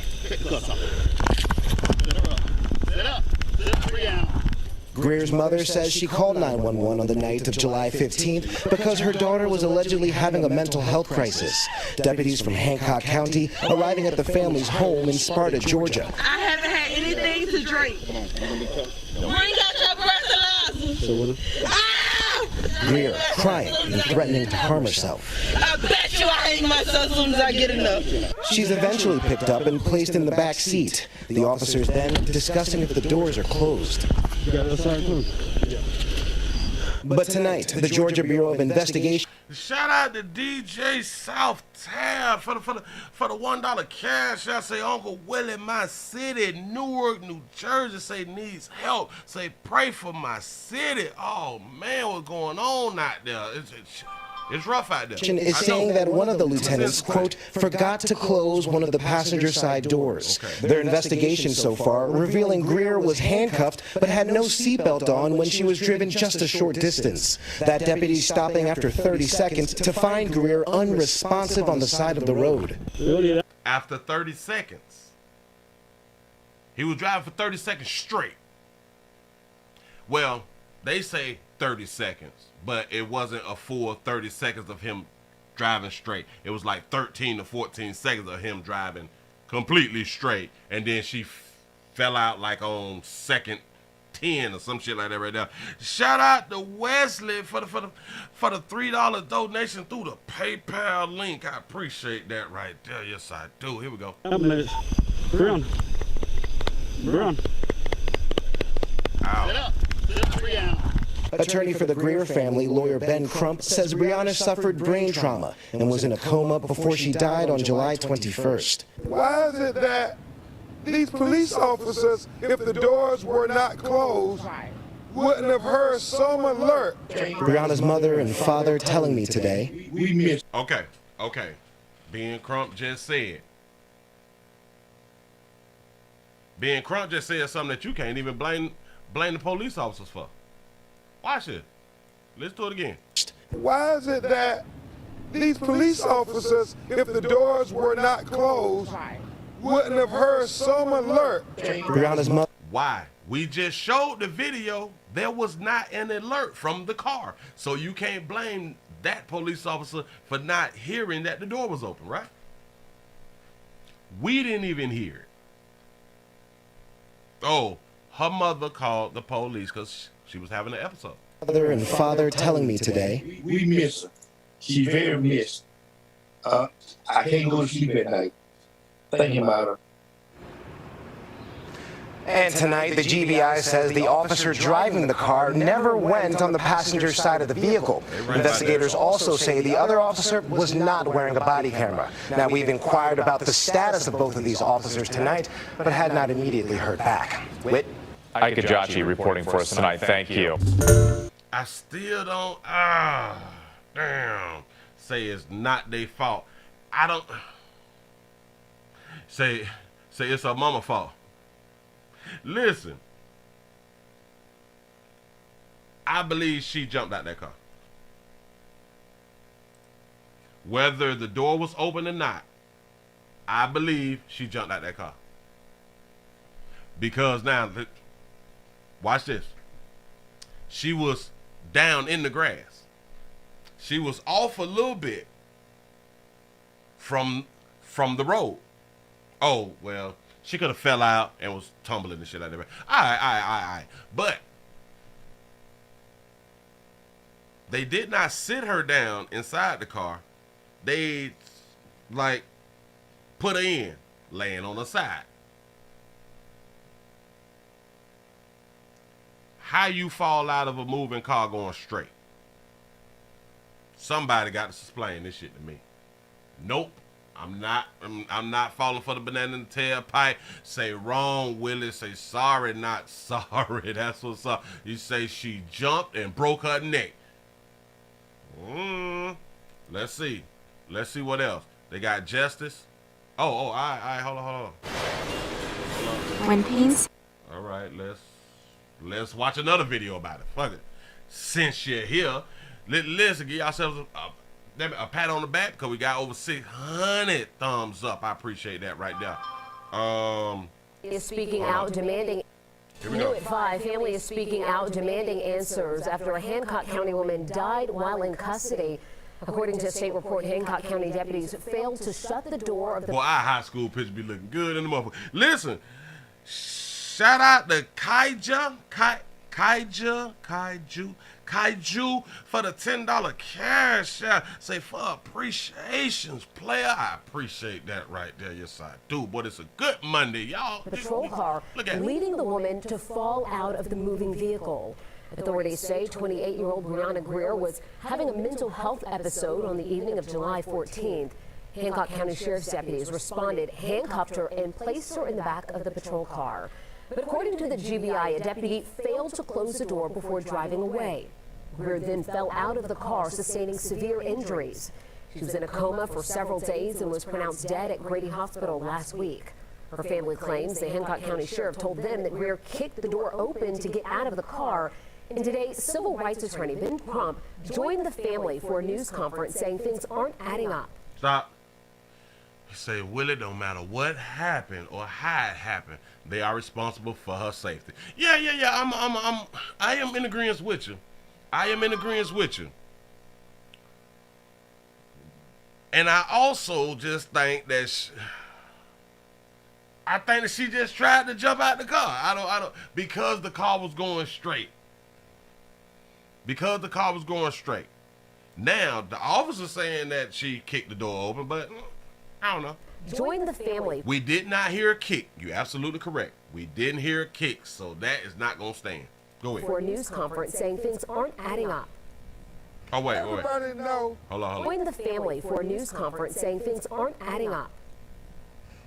Grier's mother says she called 911 on the night of July 15th because her daughter was allegedly having a mental health crisis. Deputies from Hancock County arriving at the family's home in Sparta, Georgia. I haven't had anything to drink. Bring out your breathalyzer. Grier crying and threatening to harm herself. I bet you I hang myself as soon as I get enough. She's eventually picked up and placed in the back seat. The officers then discussing if the doors are closed. But tonight, the Georgia Bureau of Investigation. Shout out to DJ South Tab for the $1 cash. I say Uncle Willie, my city, Newark, New Jersey, say needs help. Say pray for my city. Oh man, what's going on out there? It's rough out there. Is saying that one of the lieutenants, quote, forgot to close one of the passenger side doors. Their investigation so far revealing Grier was handcuffed but had no seatbelt on when she was driven just a short distance. That deputy stopping after 30 seconds to find Grier unresponsive on the side of the road. After 30 seconds. He was driving for 30 seconds straight. Well, they say 30 seconds, but it wasn't a full 30 seconds of him driving straight. It was like 13 to 14 seconds of him driving completely straight, and then she fell out like on second 10 or some shit like that right now. Shout out to Wesley for the $3 donation through the PayPal link. I appreciate that right there. Yes, I do. Here we go. Brown. Ow. Attorney for the Grier family, lawyer Ben Crump, says Brianna suffered brain trauma and was in a coma before she died on July 21st. Why is it that these police officers, if the doors were not closed, wouldn't have heard some alert? Brianna's mother and father telling me today. Okay. Ben Crump just said something that you can't even blame the police officers for. Watch it. Let's do it again. Why is it that these police officers, if the doors were not closed, wouldn't have heard some alert. Brianna's mother. Why? We just showed the video. There was not an alert from the car. So you can't blame that police officer for not hearing that the door was open, right? We didn't even hear it. Oh, her mother called the police because she was having an episode. Mother and father telling me today. We miss her. She very missed. I can't go to sleep at night thinking about her. And tonight, the GBI says the officer driving the car never went on the passenger side of the vehicle. Investigators also say the other officer was not wearing a body camera. Now, we've inquired about the status of both of these officers tonight, but had not immediately heard back. Whit? Ike Ajachi reporting for us tonight. Thank you. I still don't, damn, say it's not their fault. I don't, say it's her mama's fault. Listen, I believe she jumped out that car. Whether the door was open or not, I believe she jumped out that car. Because now, watch this. She was down in the grass. She was off a little bit from the road. Oh, well, she could have fell out and was tumbling and shit like that. All right. But they did not sit her down inside the car. They, like, put her in, laying on the side. How you fall out of a moving car going straight? Somebody got to explain this shit to me. Nope. I'm not falling for the banana in the tailpipe. Say wrong, Willie. Say sorry, not sorry. That's what's up. You say she jumped and broke her neck. Let's see. Let's see what else. They got justice. Oh, all right. Hold on. When pains. All right, let's watch another video about it. Fuck it. Since you're here, listen, give yourselves a pat on the back because we got over 600 thumbs up. I appreciate that right there. Is speaking out, demanding. New at 5, family is speaking out, demanding answers after a Hancock County woman died while in custody. According to a state report, Hancock County deputies failed to shut the door of the. Boy, our high school picture be looking good in the motherfucker. Listen, shout out to Kaiju for the $10 cash out. Say for appreciations, player. I appreciate that right there. Yes, I do. But it's a good Monday, y'all. The patrol car leading the woman to fall out of the moving vehicle. Authorities say 28-year-old Brianna Grier was having a mental health episode on the evening of July 14th. Hancock County Sheriff's deputies responded, handcuffed her, and placed her in the back of the patrol car. But according to the GBI, a deputy failed to close the door before driving away. Grier then fell out of the car, sustaining severe injuries. She was in a coma for several days and was pronounced dead at Grady Hospital last week. Her family claims the Hancock County Sheriff told them that Grier kicked the door open to get out of the car. And today, civil rights attorney Ben Crump joined the family for a news conference saying things aren't adding up. Stop. You say, Willie, no matter what happened or how it happened, they are responsible for her safety. Yeah. I am in agreement with you. And I also just think that she just tried to jump out the car. I don't because the car was going straight. Now the officer saying that she kicked the door open, but I don't know. Join the family. We did not hear a kick. You're absolutely correct. We didn't hear a kick, so that is not going to stand. Go ahead. For a news conference saying things aren't adding up. Oh, wait. Everybody know. Hold on. Join the family for a news conference saying things aren't adding up.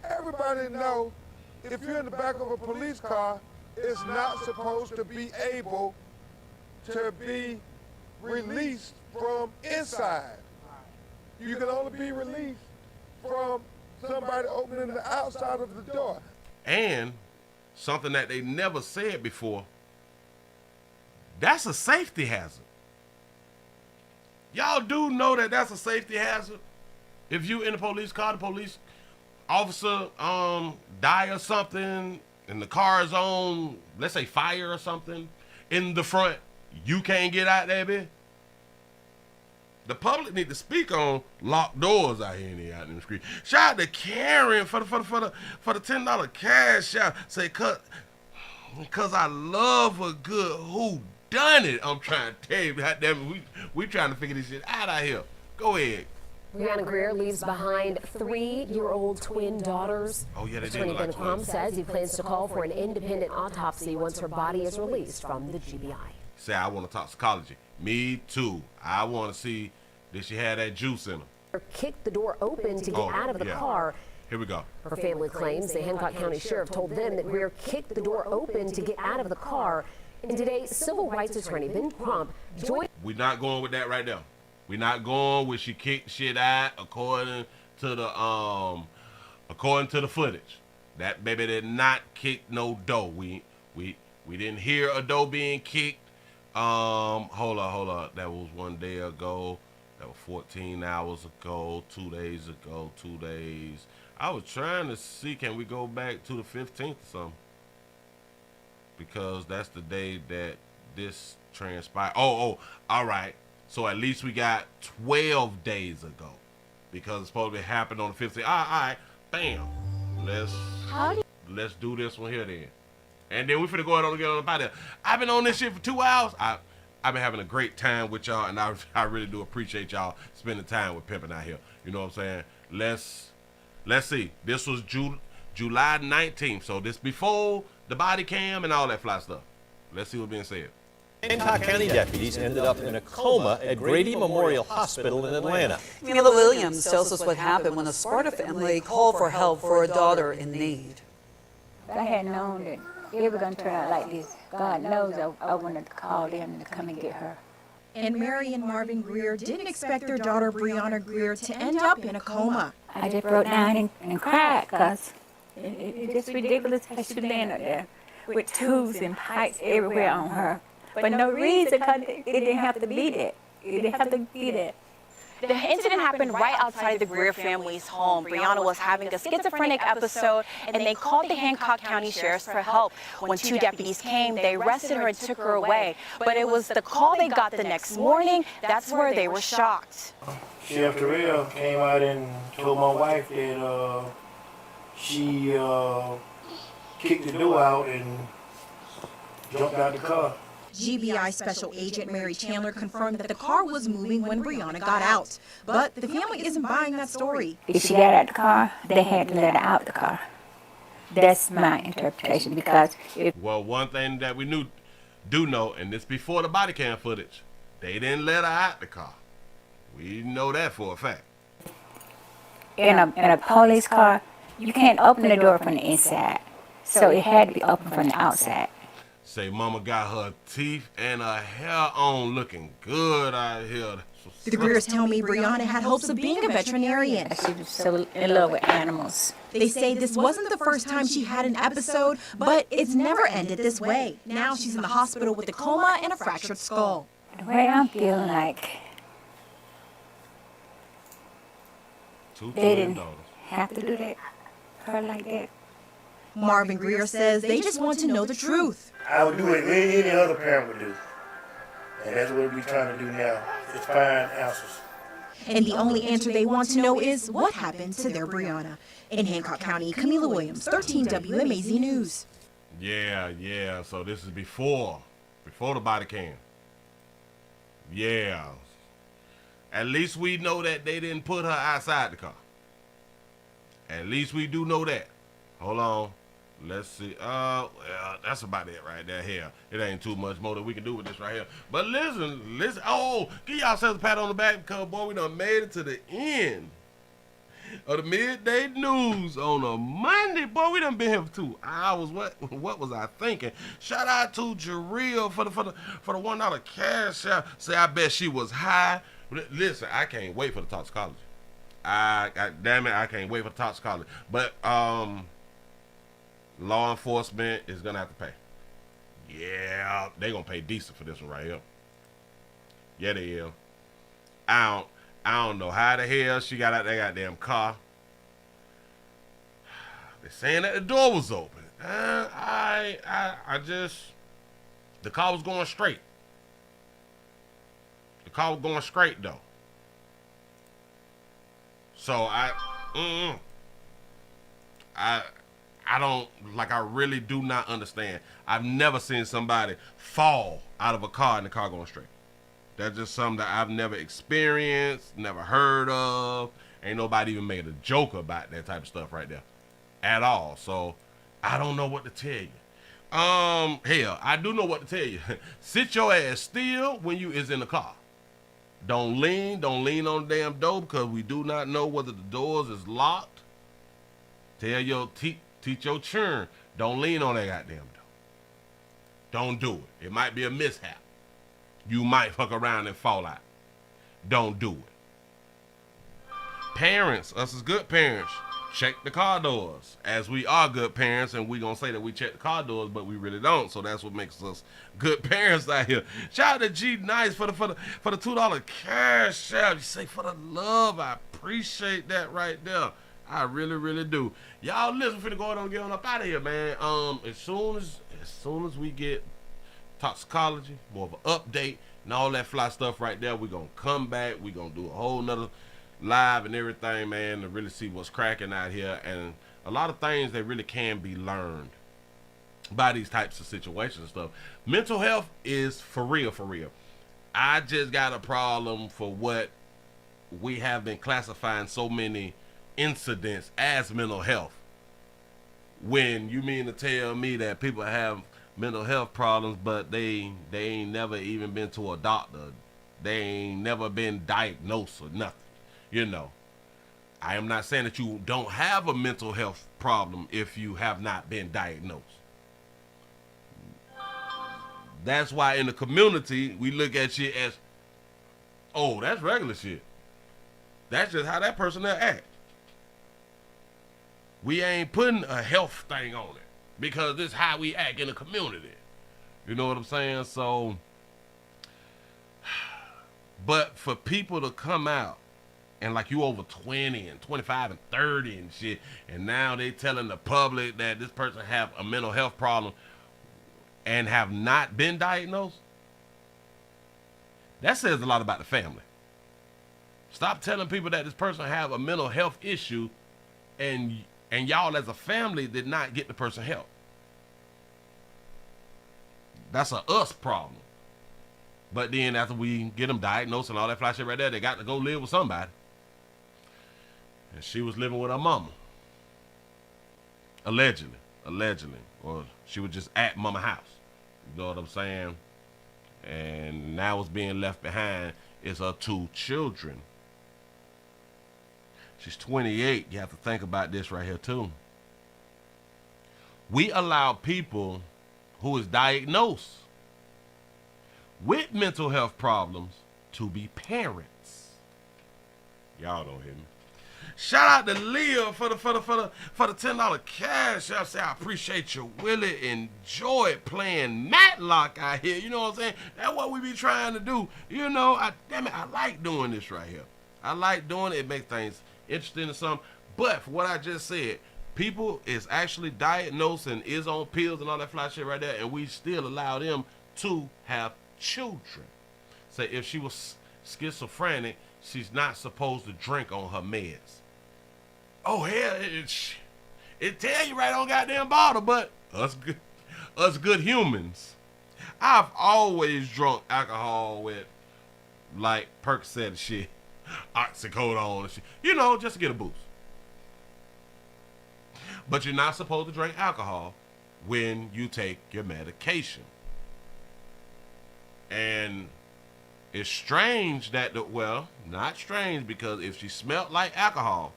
Everybody know if you're in the back of a police car, it's not supposed to be able to be released from inside. You can only be released from somebody opening the outside of the door. And something that they never said before, that's a safety hazard. Y'all do know that that's a safety hazard. If you in the police car, the police officer die or something, and the car is on, let's say fire or something, in the front, you can't get out there, bitch. The public need to speak on locked doors out here in the street. Shout out to Karen for the $10 cash out. Say, cause I love a good who done it. I'm trying to tell you, goddamn, we trying to figure this shit out here. Go ahead. Brianna Grier leaves behind 3-year-old twin daughters. Oh yeah, they did Attorney look like Ben Crumb twins. says he plans to call for an independent autopsy once her body is released from the GBI. Say, I want to toxicology. Me too. I want to see did she have that juice in her. Kicked the door open to get out of the car. Here we go. Her family claims the Hancock County Sheriff told them that Grier kicked the door open to get out of the car. And today, civil rights attorney Ben Crumb joined. We're not going with that right now. We're not going with she kicked shit out according to the footage. That baby did not kick no door. We didn't hear a door being kicked. Hold up. That was 1 day ago. That was 14 hours ago, 2 days ago, 2 days. I was trying to see, can we go back to the 15th or something? Because that's the day that this transpired. Oh, all right. So at least we got 12 days ago. Because it's supposed to happen on the 15th. All right, bam. Let's do this one here then. And then we finna go ahead and get on about it. I've been on this shit for 2 hours. I've been having a great time with y'all, and I really do appreciate y'all spending time with Pimpin' out here. You know what I'm saying? Let's see. This was July 19th, so this before the body cam and all that fly stuff. Let's see what's being said. Hancock County deputies ended up in a coma at Grady Memorial Hospital in Atlanta. Mila Williams tells us what happened when a Sparta family called for help for a daughter in need. I had known that it was going to turn out like this. God knows I wanted to call them to come and get her. And Mary and Marvin Grier didn't expect their daughter Brianna Grier to end up in a coma. I just broke down and cried because it's just ridiculous how she was laying up there with tubes and pipes everywhere on her. But no reason, because it didn't have to be that. It didn't have to be that. The incident happened right outside the Grier family's home. Brianna was having a schizophrenic episode, and they called the Hancock County Sheriff's for help. When 2 deputies came, they arrested her and took her away. But it was the call they got the next morning, that's where they were shocked. Sheriff Terrell came out and told my wife that she kicked the door out and jumped out the car. GBI Special Agent Mary Chandler confirmed that the car was moving when Brianna got out. But the family isn't buying that story. If she got out the car, they had to let her out the car. That's my interpretation, because if... Well, one thing that we do know, and this before the body cam footage, they didn't let her out the car. We know that for a fact. In a police car, you can't open the door from the inside. So it had to be open from the outside. Say mama got her teeth and her hair on looking good out here. The Griers tell me Brianna had hopes of being a veterinarian. She was so in love with animals. They say this wasn't the first time she had an episode, but it's never ended this way. Now she's in the hospital with a coma and a fractured skull. The way I'm feeling like they didn't have to do that, her like that. Marvin Grier says they just want to know the truth. I would do it any other parent would do. And that's what we're trying to do now, is find answers. And the only answer they want to know is what happened to their Brianna. In Hancock County, Camila Williams, 13 WMAZ News. Yeah. So this is before the body cam. Yeah. At least we know that they didn't put her outside the car. At least we do know that. Hold on. Let's see. Well, that's about it right there. Here, it ain't too much more that we can do with this right here. But listen. Oh, give yourselves a pat on the back because boy, we done made it to the end of the midday news on a Monday. Boy, we done been here for 2 hours. What was I thinking? Shout out to Jareel for the $1 cash out. Say I bet she was high. Listen, I can't wait for the toxicology. Damn it, I can't wait for the toxicology. But law enforcement is gonna have to pay. Yeah, they gonna pay decent for this one right here. Yeah, they is. I don't know how the hell she got out that goddamn car. They're saying that the door was open. I just, the car was going straight. The car was going straight though. So I don't, like, I really do not understand. I've never seen somebody fall out of a car and the car going straight. That's just something that I've never experienced, never heard of. Ain't nobody even made a joke about that type of stuff right there at all. So I don't know what to tell you. Hell, I do know what to tell you. Sit your ass still when you is in the car. Don't lean on the damn door, because we do not know whether the doors is locked. Tell your teach your children, don't lean on that goddamn door. Don't do it. It might be a mishap. You might fuck around and fall out. Don't do it. Parents, us as good parents, check the car doors. As we are good parents, and we gonna say that we check the car doors, but we really don't. So that's what makes us good parents out here. Shout out to G Nice for the $2 cash out. You say, for the love, I appreciate that right there. I really, really do. Y'all listen, finna go on and get on up out of here, man. As soon as we get toxicology, more of an update and all that fly stuff right there, we're gonna come back. We're gonna do a whole nother live and everything, man, to really see what's cracking out here. And a lot of things that really can be learned by these types of situations and stuff. Mental health is for real, for real. I just got a problem for what we have been classifying so many incidents as mental health. When you mean to tell me that people have mental health problems, but they ain't never even been to a doctor. They ain't never been diagnosed or nothing. You know, I am not saying that you don't have a mental health problem if you have not been diagnosed. That's why in the community, we look at shit as, oh, that's regular shit. That's just how that person there act. We ain't putting a health thing on it, because this is how we act in the community. You know what I'm saying? So, but for people to come out and like you over 20 and 25 and 30 and shit, and now they telling the public that this person have a mental health problem and have not been diagnosed, that says a lot about the family. Stop telling people that this person have a mental health issue and y'all as a family did not get the person help. That's a us problem. But then after we get them diagnosed and all that fly shit right there, they got to go live with somebody. And she was living with her mama. Allegedly. Or she was just at mama's house. You know what I'm saying? And now what's being left behind is her 2 children. She's 28. You have to think about this right here too. We allow people who is diagnosed with mental health problems to be parents. Y'all don't hear me. Shout out to Leah for the $10 cash. I say I appreciate you, Willie. Enjoy playing Matlock out here. You know what I'm saying? That's what we be trying to do. You know, damn it, I like doing this right here. I like doing it. It makes things interesting or something. But for what I just said, people is actually diagnosed and is on pills and all that fly shit right there, and we still allow them to have children. Say if she was schizophrenic, she's not supposed to drink on her meds. Oh hell, it tell you right on goddamn bottle, but us good humans, I've always drunk alcohol with like Percocet and shit, oxycodone and shit, you know, just to get a boost. But you're not supposed to drink alcohol when you take your medication. And it's strange that, well, not strange, because if she smelled like alcohol,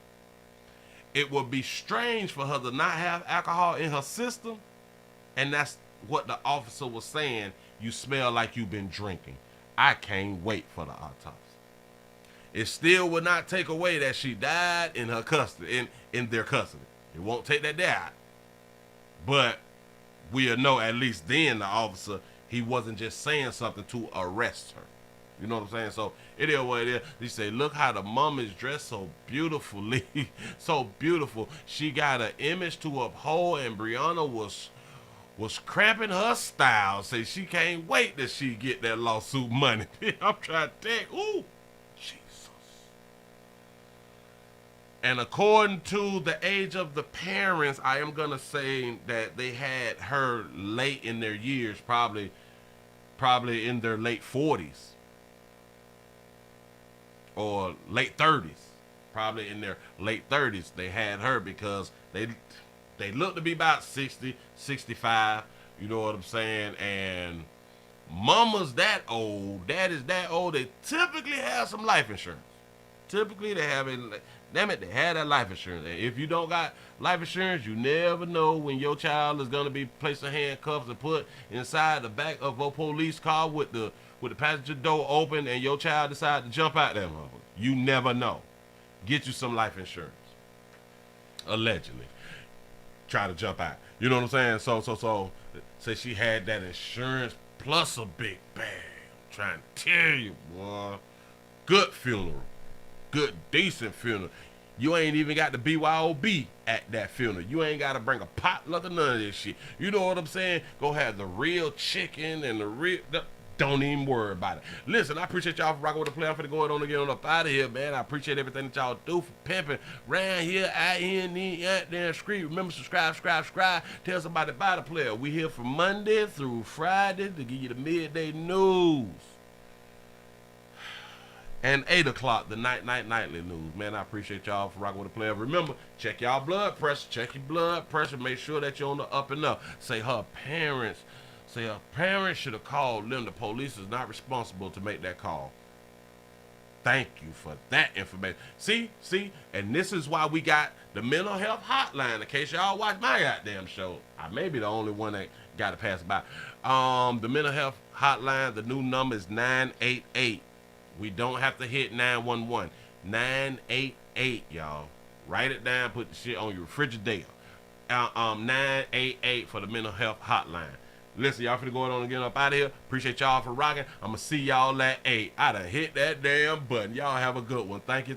it would be strange for her to not have alcohol in her system. And that's what the officer was saying. You smell like you've been drinking. I can't wait for the autopsy. It still would not take away that she died in her custody, in their custody. It won't take that out. But we'll know at least then the officer, he wasn't just saying something to arrest her. You know what I'm saying? So it is what it is. They say, look how the mom is dressed so beautifully, so beautiful. She got an image to uphold, and Brianna was cramping her style. Say she can't wait that she get that lawsuit money. I'm trying to tell you, ooh, Jesus. And according to the age of the parents, I am gonna say that they had her late in their years, probably in their late 40s. Or late 30s, probably in their late 30s, they had her because they look to be about 60, 65, you know what I'm saying? And mama's that old, daddy's that old, they typically have some life insurance. Typically they have it, damn it, they had that life insurance. And if you don't got life insurance, you never know when your child is gonna be placed in handcuffs and put inside the back of a police car with the passenger door open and your child decide to jump out there, mother. You never know. Get you some life insurance. Allegedly. Try to jump out. You know what I'm saying? So say she had that insurance plus a big bag. I'm trying to tell you, boy. Good funeral. Good, decent funeral. You ain't even got the BYOB at that funeral. You ain't got to bring a potluck or none of this shit. You know what I'm saying? Go have the real chicken and the real... Don't even worry about it. Listen, I appreciate y'all for rocking with the play. I'm finna go on and get on up out of here, man. I appreciate everything that y'all do for pimping around here, out there, street. Remember, subscribe. Tell somebody about the player. We here from Monday through Friday to give you the midday news. And 8 o'clock, the nightly news. Man, I appreciate y'all for rocking with the player. Remember, check y'all blood pressure. Check your blood pressure. Make sure that you're on the up and up. Say her parents should have called them. The police is not responsible to make that call. Thank you for that information. See? And this is why we got the mental health hotline. In case y'all watch my goddamn show. I may be the only one that got to pass by. The mental health hotline, the new number is 988. We don't have to hit 911. 988, y'all. Write it down. Put the shit on your refrigerator. 988 for the mental health hotline. Listen, y'all finna go on and get up out of here. Appreciate y'all for rocking. I'm gonna see y'all at 8. I done hit that damn button. Y'all have a good one. Thank you.